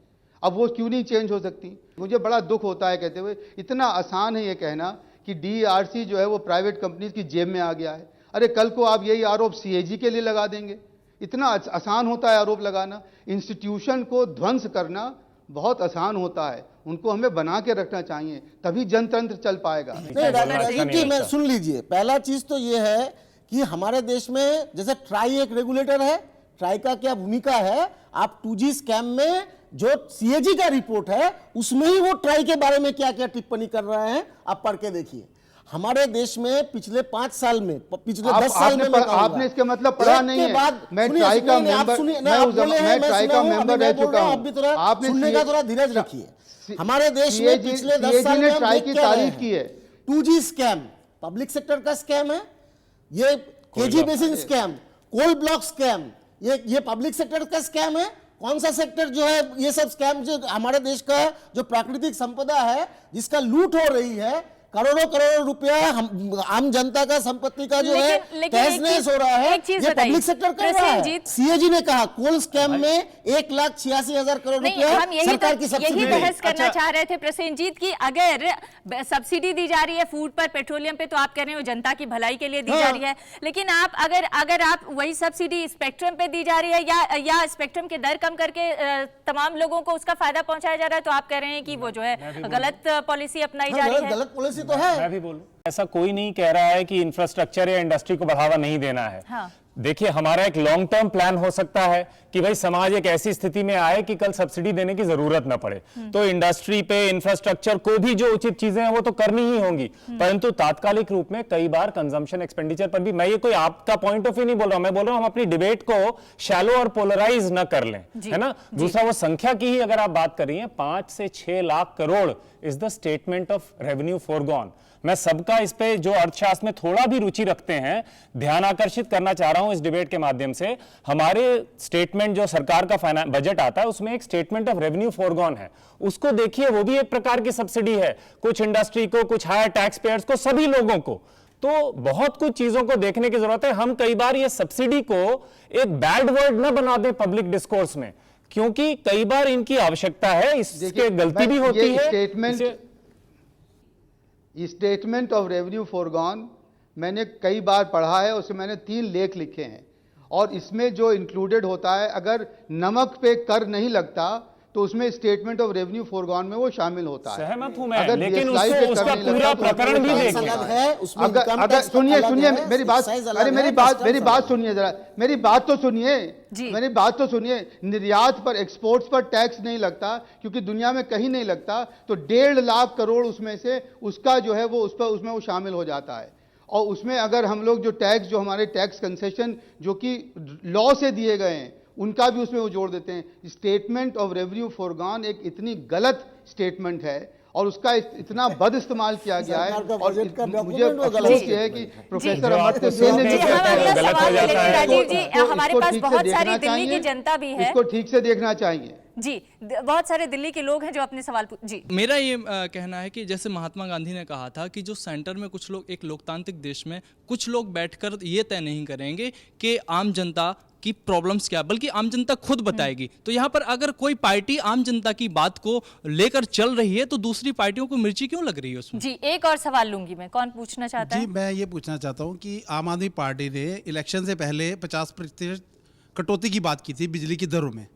अब वो क्यों नहीं चेंज हो सकती? मुझे बड़ा दुख होता है कहते हुए, इतना आसान है ये कहना कि DRC जो है वो प्राइवेट कंपनीज की जेब में आ गया है। अरे कल को आप यही आरोप CAG के लिए लगा देंगे। इतना आसान होता है आरोप लगाना। इंस्टीट्यूशन को ध्वंस करना बहुत आसान होता है, उनको हमें बना के रखना चाहिए, तभी जनतंत्र चल पाएगा। नहीं राजीव जी, मैं सुन लीजिए, पहला चीज तो ये है कि हमारे देश में जैसे ट्राई एक रेगुलेटर है, ट्राई का क्या भूमिका है? आप 2G स्कैम में जो CAG का रिपोर्ट है उसमें ही वो ट्राई के बारे में क्या क्या टिप्पणी कर रहे हैं, आप पढ़ के देखिए। हमारे देश में पिछले 5 साल में, पिछले 10 साल में आपने इसके मतलब पढ़ा नहीं है। मैं ट्राई का मेंबर, मैं ट्राई का मेंबर रह चुका हूं। आपने सुनने का थोड़ा धीरज रखिए। हमारे देश में पिछले 10 साल में ट्राई की तारीफ की है। 2G स्कैम पब्लिक सेक्टर का स्कैम है, ये KG basin scam, coal block scam, ये पब्लिक सेक्टर का स्कैम है। कौन सा सेक्टर जो है ये सब स्कैम, जो हमारे देश का जो प्राकृतिक संपदा है जिसका लूट हो रही है, करोड़ों करोड़ों रुपया आम जनता का संपत्ति का जो है तहस-नहस हो रहा है, ये पब्लिक सेक्टर कर रहा है। CAG ने कहा कोल स्कैम में 1,86,000 करोड़ रुपया सरकार की सब्सिडी। यही बहस करना चाह रहे थे प्रसेनजीत की अगर सब्सिडी दी जा रही है फूड पर, पेट्रोलियम पे, तो आप कह रहे हो जनता की भलाई के लिए दी जा रही है, लेकिन आप अगर आप वही सब्सिडी स्पेक्ट्रम पे दी जा रही है या स्पेक्ट्रम के दर कम करके तमाम लोगों को उसका फायदा पहुंचाया जा रहा है, तो आप कह रहे हैं कि वो जो है गलत पॉलिसी अपनाई जा रही है। गलत पॉलिसी तो है। मैं भी बोलूं, ऐसा कोई नहीं कह रहा है कि इंफ्रास्ट्रक्चर या इंडस्ट्री को बढ़ावा नहीं देना है। हाँ। देखिए, हमारा एक लॉन्ग टर्म प्लान हो सकता है कि भाई समाज एक ऐसी स्थिति में आए कि कल सब्सिडी देने की जरूरत ना पड़े, तो इंडस्ट्री पे, इंफ्रास्ट्रक्चर को भी जो उचित चीजें हैं वो तो करनी ही होंगी, परंतु तात्कालिक रूप में कई बार कंजम्पशन एक्सपेंडिचर पर भी, मैं ये कोई आपका पॉइंट ऑफ व्यू नहीं बोल रहा हूं, मैं बोल रहा हूं हम अपनी डिबेट को शैलो और पोलराइज ना कर लें, है ना। दूसरा, वो संख्या की ही अगर आप बात कर रही हैं, 5 से 6 lakh crore is the statement of revenue foregone. मैं सबका इस पे जो अर्थशास्त्र में थोड़ा भी रुचि रखते हैं ध्यान आकर्षित करना चाह रहा हूं इस डिबेट के माध्यम से। हमारे स्टेटमेंट जो सरकार का बजट आता है उसमें एक स्टेटमेंट ऑफ रेवेन्यू फॉरगॉन है, उसको देखिए, वो भी एक प्रकार की सब्सिडी है, कुछ इंडस्ट्री को, कुछ हायर टैक्स पेयर्स को, सभी लोगों को। तो बहुत कुछ चीजों को देखने की जरूरत है। हम कई बार ये सब्सिडी को एक बैड वर्ड ना बना दें पब्लिक डिस्कोर्स में, क्योंकि कई बार इनकी आवश्यकता है, इसके गलती भी होती है। स्टेटमेंट ऑफ रेवेन्यू फॉरगॉन मैंने कई बार पढ़ा है, उसमें मैंने 3 लेख लिखे हैं, और इसमें जो इंक्लूडेड होता है, अगर नमक पे कर नहीं लगता तो उसमें स्टेटमेंट ऑफ रेवेन्यू फॉरगॉन में वो शामिल होता है। सहमत हूं मैं, लेकिन उसका पूरा प्रकरण भी देखिए। अगर सुनिए मेरी बात, अरे मेरी बात सुनिए जरा, मेरी बात तो सुनिए। निर्यात पर, एक्सपोर्ट्स पर टैक्स नहीं लगता क्योंकि दुनिया में कहीं नहीं लगता, तो 1.5 लाख करोड़ उसमें से उसका जो है वो उसमें वो शामिल हो जाता है। और उसमें अगर हम लोग जो टैक्स, जो हमारे टैक्स कंसेशन जो कि लॉ से दिए गए हैं, उनका भी उसमें वो जोड़ देते हैं। स्टेटमेंट ऑफ रेवेन्यू फॉरगॉन एक इतनी गलत स्टेटमेंट है और उसका इतना बद इस्तेमाल किया गया है, और मुझे अफसोस है कि प्रोफेसर अमर्त्य सेन ने राजीव जी, हमारे पास बहुत सारी दिल्ली की जनता भी है, इसको ठीक से देखना चाहिए। जी, बहुत सारे दिल्ली के लोग हैं जो अपने सवाल जी। मेरा ये कहना है कि जैसे महात्मा गांधी ने कहा था कि जो सेंटर में कुछ लोग, एक लोकतांत्रिक देश में कुछ लोग बैठकर ये तय नहीं करेंगे कि आम जनता की प्रॉब्लम्स क्या, बल्कि आम जनता खुद बताएगी। तो यहाँ पर अगर कोई पार्टी आम जनता की बात को लेकर चल रही है तो दूसरी पार्टियों को मिर्ची क्यों लग रही है उसमें? जी, एक और सवाल लूंगी मैं, कौन पूछना चाहता है? जी, मैं ये पूछना चाहता हूँ कि आम आदमी पार्टी ने इलेक्शन से पहले 50% कटौती की बात की थी बिजली की दरों में।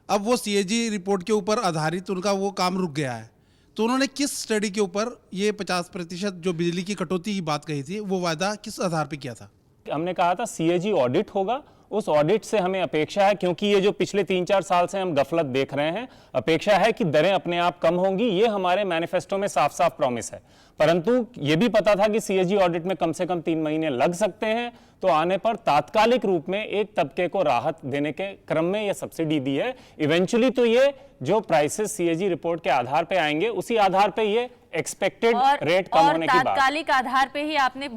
अब वो CAG रिपोर्ट के ऊपर आधारित उनका वो काम रुक गया है, तो उन्होंने किस स्टडी के ऊपर ये 50% जो बिजली की कटौती की बात कही थी वो वायदा किस आधार पर किया था? हमने कहा था CAG ऑडिट होगा, उस ऑडिट से हमें अपेक्षा है, क्योंकि ये जो पिछले 3-4 साल से हम गफलत देख रहे हैं, अपेक्षा है कि दरें अपने आप कम होंगी। ये हमारे मैनिफेस्टो में साफ साफ प्रॉमिस है। परंतु ये भी पता था कि सीएजी ऑडिट में कम से कम 3 महीने लग सकते हैं, तो आने पर तात्कालिक रूप में एक तबके को राहत देने के क्रम में ये सब्सिडी दी है। इवेंचुअली तो ये जो प्राइसेस सीएजी रिपोर्ट के आधार पे आएंगे, उसी आधार पे ये एक्सपेक्टेड रेट कम होने की बात। तात्कालिक आधार पे ही आपने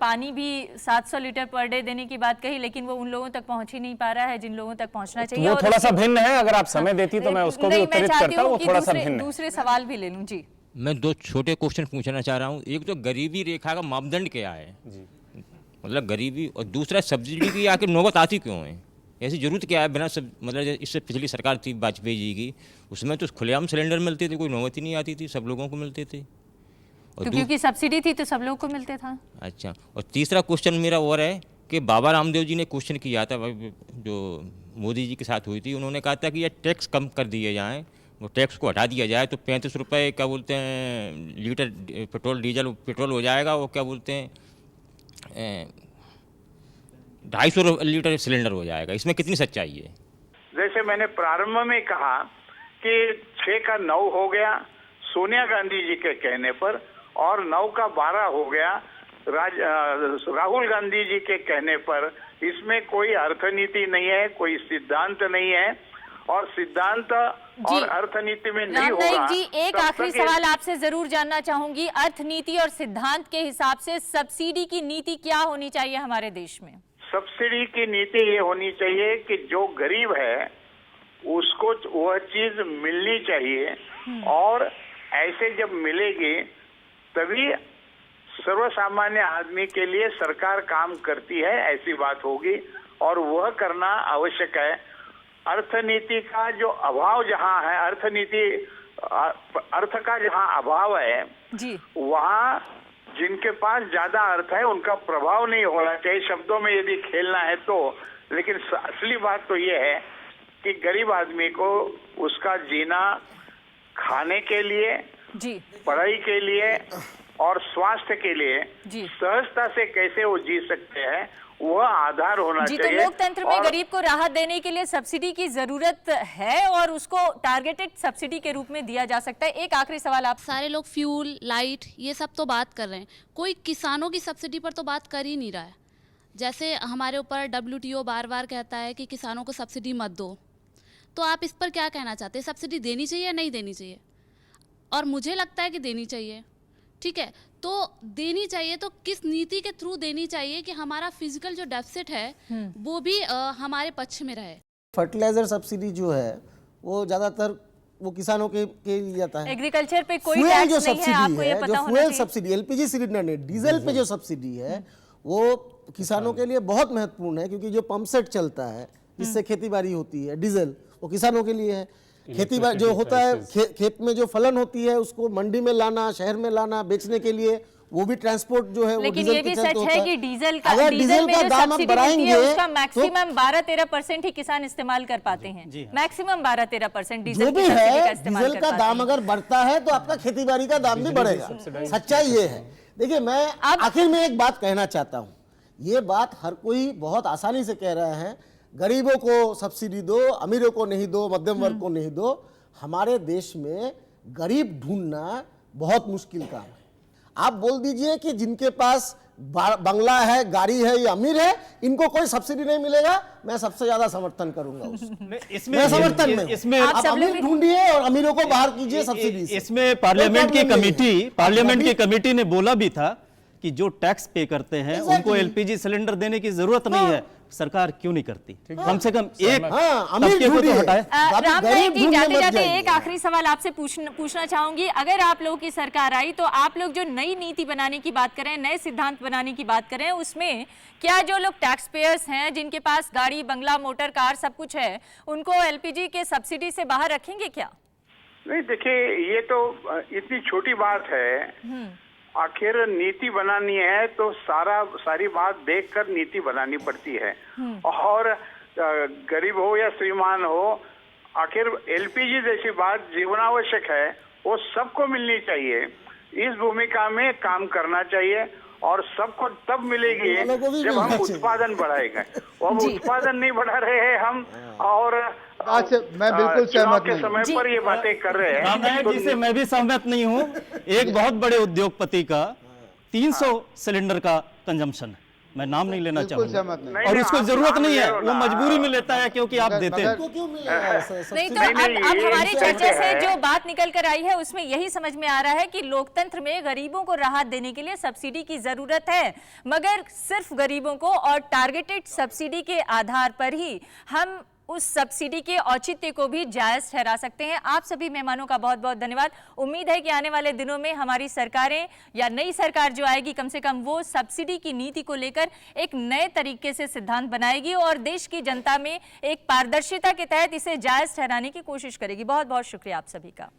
पानी भी 700 लीटर पर डे देने की बात कही, लेकिन वो उन लोगों तक पहुंच ही नहीं पा रहा है जिन लोगों तक पहुंचना चाहिए। वो थोड़ा सा भिन्न है, अगर आप समय देती तो मैं उसको भी उत्तरित करता। वो थोड़ा सा भिन्न है। दूसरे सवाल भी ले लूं जी। मैं 2 छोटे क्वेश्चन पूछना चाह रहा हूँ। एक तो गरीबी रेखा का मापदंड क्या है जी, मतलब गरीबी, और दूसरा सब्सिडी की आखिर नौबत आती क्यों है, ऐसी जरूरत क्या है? बिना सब मतलब इससे पिछली सरकार थी वाजपेयी जी की, उसमें तो खुलेआम सिलेंडर मिलते थे, कोई नौबत ही नहीं आती थी, सब लोगों को मिलते थे। तो क्योंकि सब्सिडी थी तो सब लोगों को मिलते था। अच्छा, और तीसरा क्वेश्चन मेरा और है कि बाबा रामदेव जी ने क्वेश्चन किया था जो मोदी जी के साथ हुई थी, उन्होंने कहा था कि ये टैक्स कम कर दिए जाएँ, वो टैक्स को हटा दिया जाए तो 35 रुपये क्या बोलते हैं लीटर पेट्रोल डीजल पेट्रोल हो जाएगा, वो क्या बोलते हैं 250 लीटर सिलेंडर हो जाएगा। इसमें कितनी सच्चाई है? जैसे मैंने प्रारंभ में कहा कि 6 का 9 हो गया सोनिया गांधी जी के कहने पर, और 9 का 12 हो गया राहुल गांधी जी के कहने पर। इसमें कोई अर्थनीति नहीं है, कोई सिद्धांत नहीं है, और सिद्धांत और अर्थनीति में नहीं होगा। जी, एक आखिरी सवाल आपसे जरूर जानना चाहूंगी। अर्थनीति और सिद्धांत के हिसाब से सब्सिडी की नीति क्या होनी चाहिए हमारे देश में? सब्सिडी की नीति ये होनी चाहिए कि जो गरीब है उसको वह चीज मिलनी चाहिए, और ऐसे जब मिलेगी तभी सर्वसामान्य आदमी के लिए सरकार काम करती है, ऐसी बात होगी, और वह करना आवश्यक है। अर्थनीति का जो अभाव जहाँ है, अर्थ का जहाँ अभाव है जी, वहाँ जिनके पास ज्यादा अर्थ है उनका प्रभाव नहीं होना चाहिए, शब्दों में यदि खेलना है तो। लेकिन असली बात तो ये है कि गरीब आदमी को उसका जीना, खाने के लिए जी, पढ़ाई के लिए और स्वास्थ्य के लिए जी, सहजता से कैसे वो जी सकते हैं, वह आधार होना जी। चाहिए। तो लोकतंत्र में गरीब को राहत देने के लिए सब्सिडी की जरूरत है, और उसको टारगेटेड सब्सिडी के रूप में दिया जा सकता है। एक आखिरी सवाल आप। सारे लोग फ्यूल, लाइट, ये सब तो बात कर रहे हैं, कोई किसानों की सब्सिडी पर तो बात कर ही नहीं रहा है। जैसे हमारे ऊपर WTO बार बार कहता है कि किसानों को सब्सिडी मत दो, तो आप इस पर क्या कहना चाहते हैं? सब्सिडी देनी चाहिए या नहीं देनी चाहिए? और मुझे लगता है कि देनी चाहिए। ठीक है, तो देनी चाहिए, तो किस नीति के थ्रू देनी चाहिए कि हमारा फिजिकल जो डेफिसिट है वो भी हमारे पक्ष में रहे? फर्टिलाइजर सब्सिडी जो है वो ज्यादातर वो किसानों के लिए जाता है। एग्रीकल्चर पे कोई फ्यूल टैक्स जो नहीं है, आपको ये पता जो होना फ्यूल चाहिए। सब्सिडी एलपीजी सिलेंडर ने डीजल पे जो सब्सिडी है वो किसानों के लिए बहुत महत्वपूर्ण है, क्योंकि जो पंप सेट चलता है जिससे खेती बाड़ी होती है, डीजल वो किसानों के लिए है। खेती बाड़ी जो होता है खेत में जो फलन होती है उसको मंडी में लाना, शहर में लाना, बेचने के लिए वो भी ट्रांसपोर्ट जो है वो लेकिन ये भी सच है कि डीजल का अगर डीजल में का जो दाम सब्सिडी बढ़ाएंगे मिलती है उसका तो मैक्सिमम 12-13% ही किसान इस्तेमाल कर पाते हैं। मैक्सिमम 12-13% डीजल जो की भी सब्सिडी का है, इस्तेमाल डीजल कर का पाते दाम हैं। अगर बढ़ता है तो आपका खेती बाड़ी का दाम भी बढ़ेगा। सच्चाई ये है। देखिए, मैं आखिर में एक बात कहना चाहता हूँ। ये बात हर कोई बहुत आसानी से कह रहा है, गरीबों को सब्सिडी दो, अमीरों को नहीं दो, मध्यम वर्ग को नहीं दो। हमारे देश में गरीब ढूंढना बहुत मुश्किल काम है। आप बोल दीजिए कि जिनके पास बंगला है, गाड़ी है, ये अमीर है, इनको कोई सब्सिडी नहीं मिलेगा, मैं सबसे ज्यादा समर्थन करूंगा उसमें। मैं समर्थन में इसमें आप अमीर ढूंढिए और अमीरों को बाहर कीजिए सब्सिडी से। इसमें पार्लियामेंट की कमेटी ने बोला भी था कि जो टैक्स पे करते हैं उनको एलपीजी सिलेंडर देने की जरूरत नहीं है। सरकार क्यों नहीं करती? कम से कम एक तबके को तो हटाए। राम नाईक जी, जाते जाते एक आखिरी सवाल आपसे पूछना चाहूंगी। अगर आप लोगों की सरकार आई तो आप लोग जो नई नीति बनाने की बात करें, नए सिद्धांत बनाने की बात करें, उसमें क्या जो लोग टैक्स पेयर्स हैं, जिनके पास गाड़ी, बंगला, मोटर कार सब कुछ है, उनको एलपीजी के सब्सिडी से बाहर रखेंगे क्या? नहीं, देखिए, ये तो इतनी छोटी बात है। आखिर नीति बनानी है तो सारी बात देखकर नीति बनानी पड़ती है। और गरीब हो या श्रीमान हो, आखिर एलपीजी जैसी बात जीवनावश्यक है, वो सबको मिलनी चाहिए। इस भूमिका में काम करना चाहिए और सबको तब मिलेगी जब हम उत्पादन बढ़ाएंगे। अब उत्पादन नहीं बढ़ा रहे हैं हम, और आज मैं बिल्कुल सहमत के समय पर ये बातें कर रहे हैं। रामनायक जी से मैं भी सहमत नहीं हूँ। एक बहुत बड़े उद्योगपति का 300 सिलेंडर का कंजम्पशन है, मैं नाम नहीं लेना चाहूंगा, और उसको जरूरत नहीं है, वो मजबूरी में लेता है क्योंकि आप देते हैं। नहीं तो अब हमारी चर्चा से जो बात निकल कर आई है उसमें यही समझ में आ रहा है कि लोकतंत्र में गरीबों को राहत देने के लिए सब्सिडी की जरूरत है, मगर सिर्फ गरीबों को और टारगेटेड सब्सिडी के आधार पर ही हम उस सब्सिडी के औचित्य को भी जायज ठहरा सकते हैं। आप सभी मेहमानों का बहुत बहुत धन्यवाद। उम्मीद है कि आने वाले दिनों में हमारी सरकारें या नई सरकार जो आएगी कम से कम वो सब्सिडी की नीति को लेकर एक नए तरीके से सिद्धांत बनाएगी और देश की जनता में एक पारदर्शिता के तहत इसे जायज ठहराने की कोशिश करेगी। बहुत बहुत शुक्रिया आप सभी का।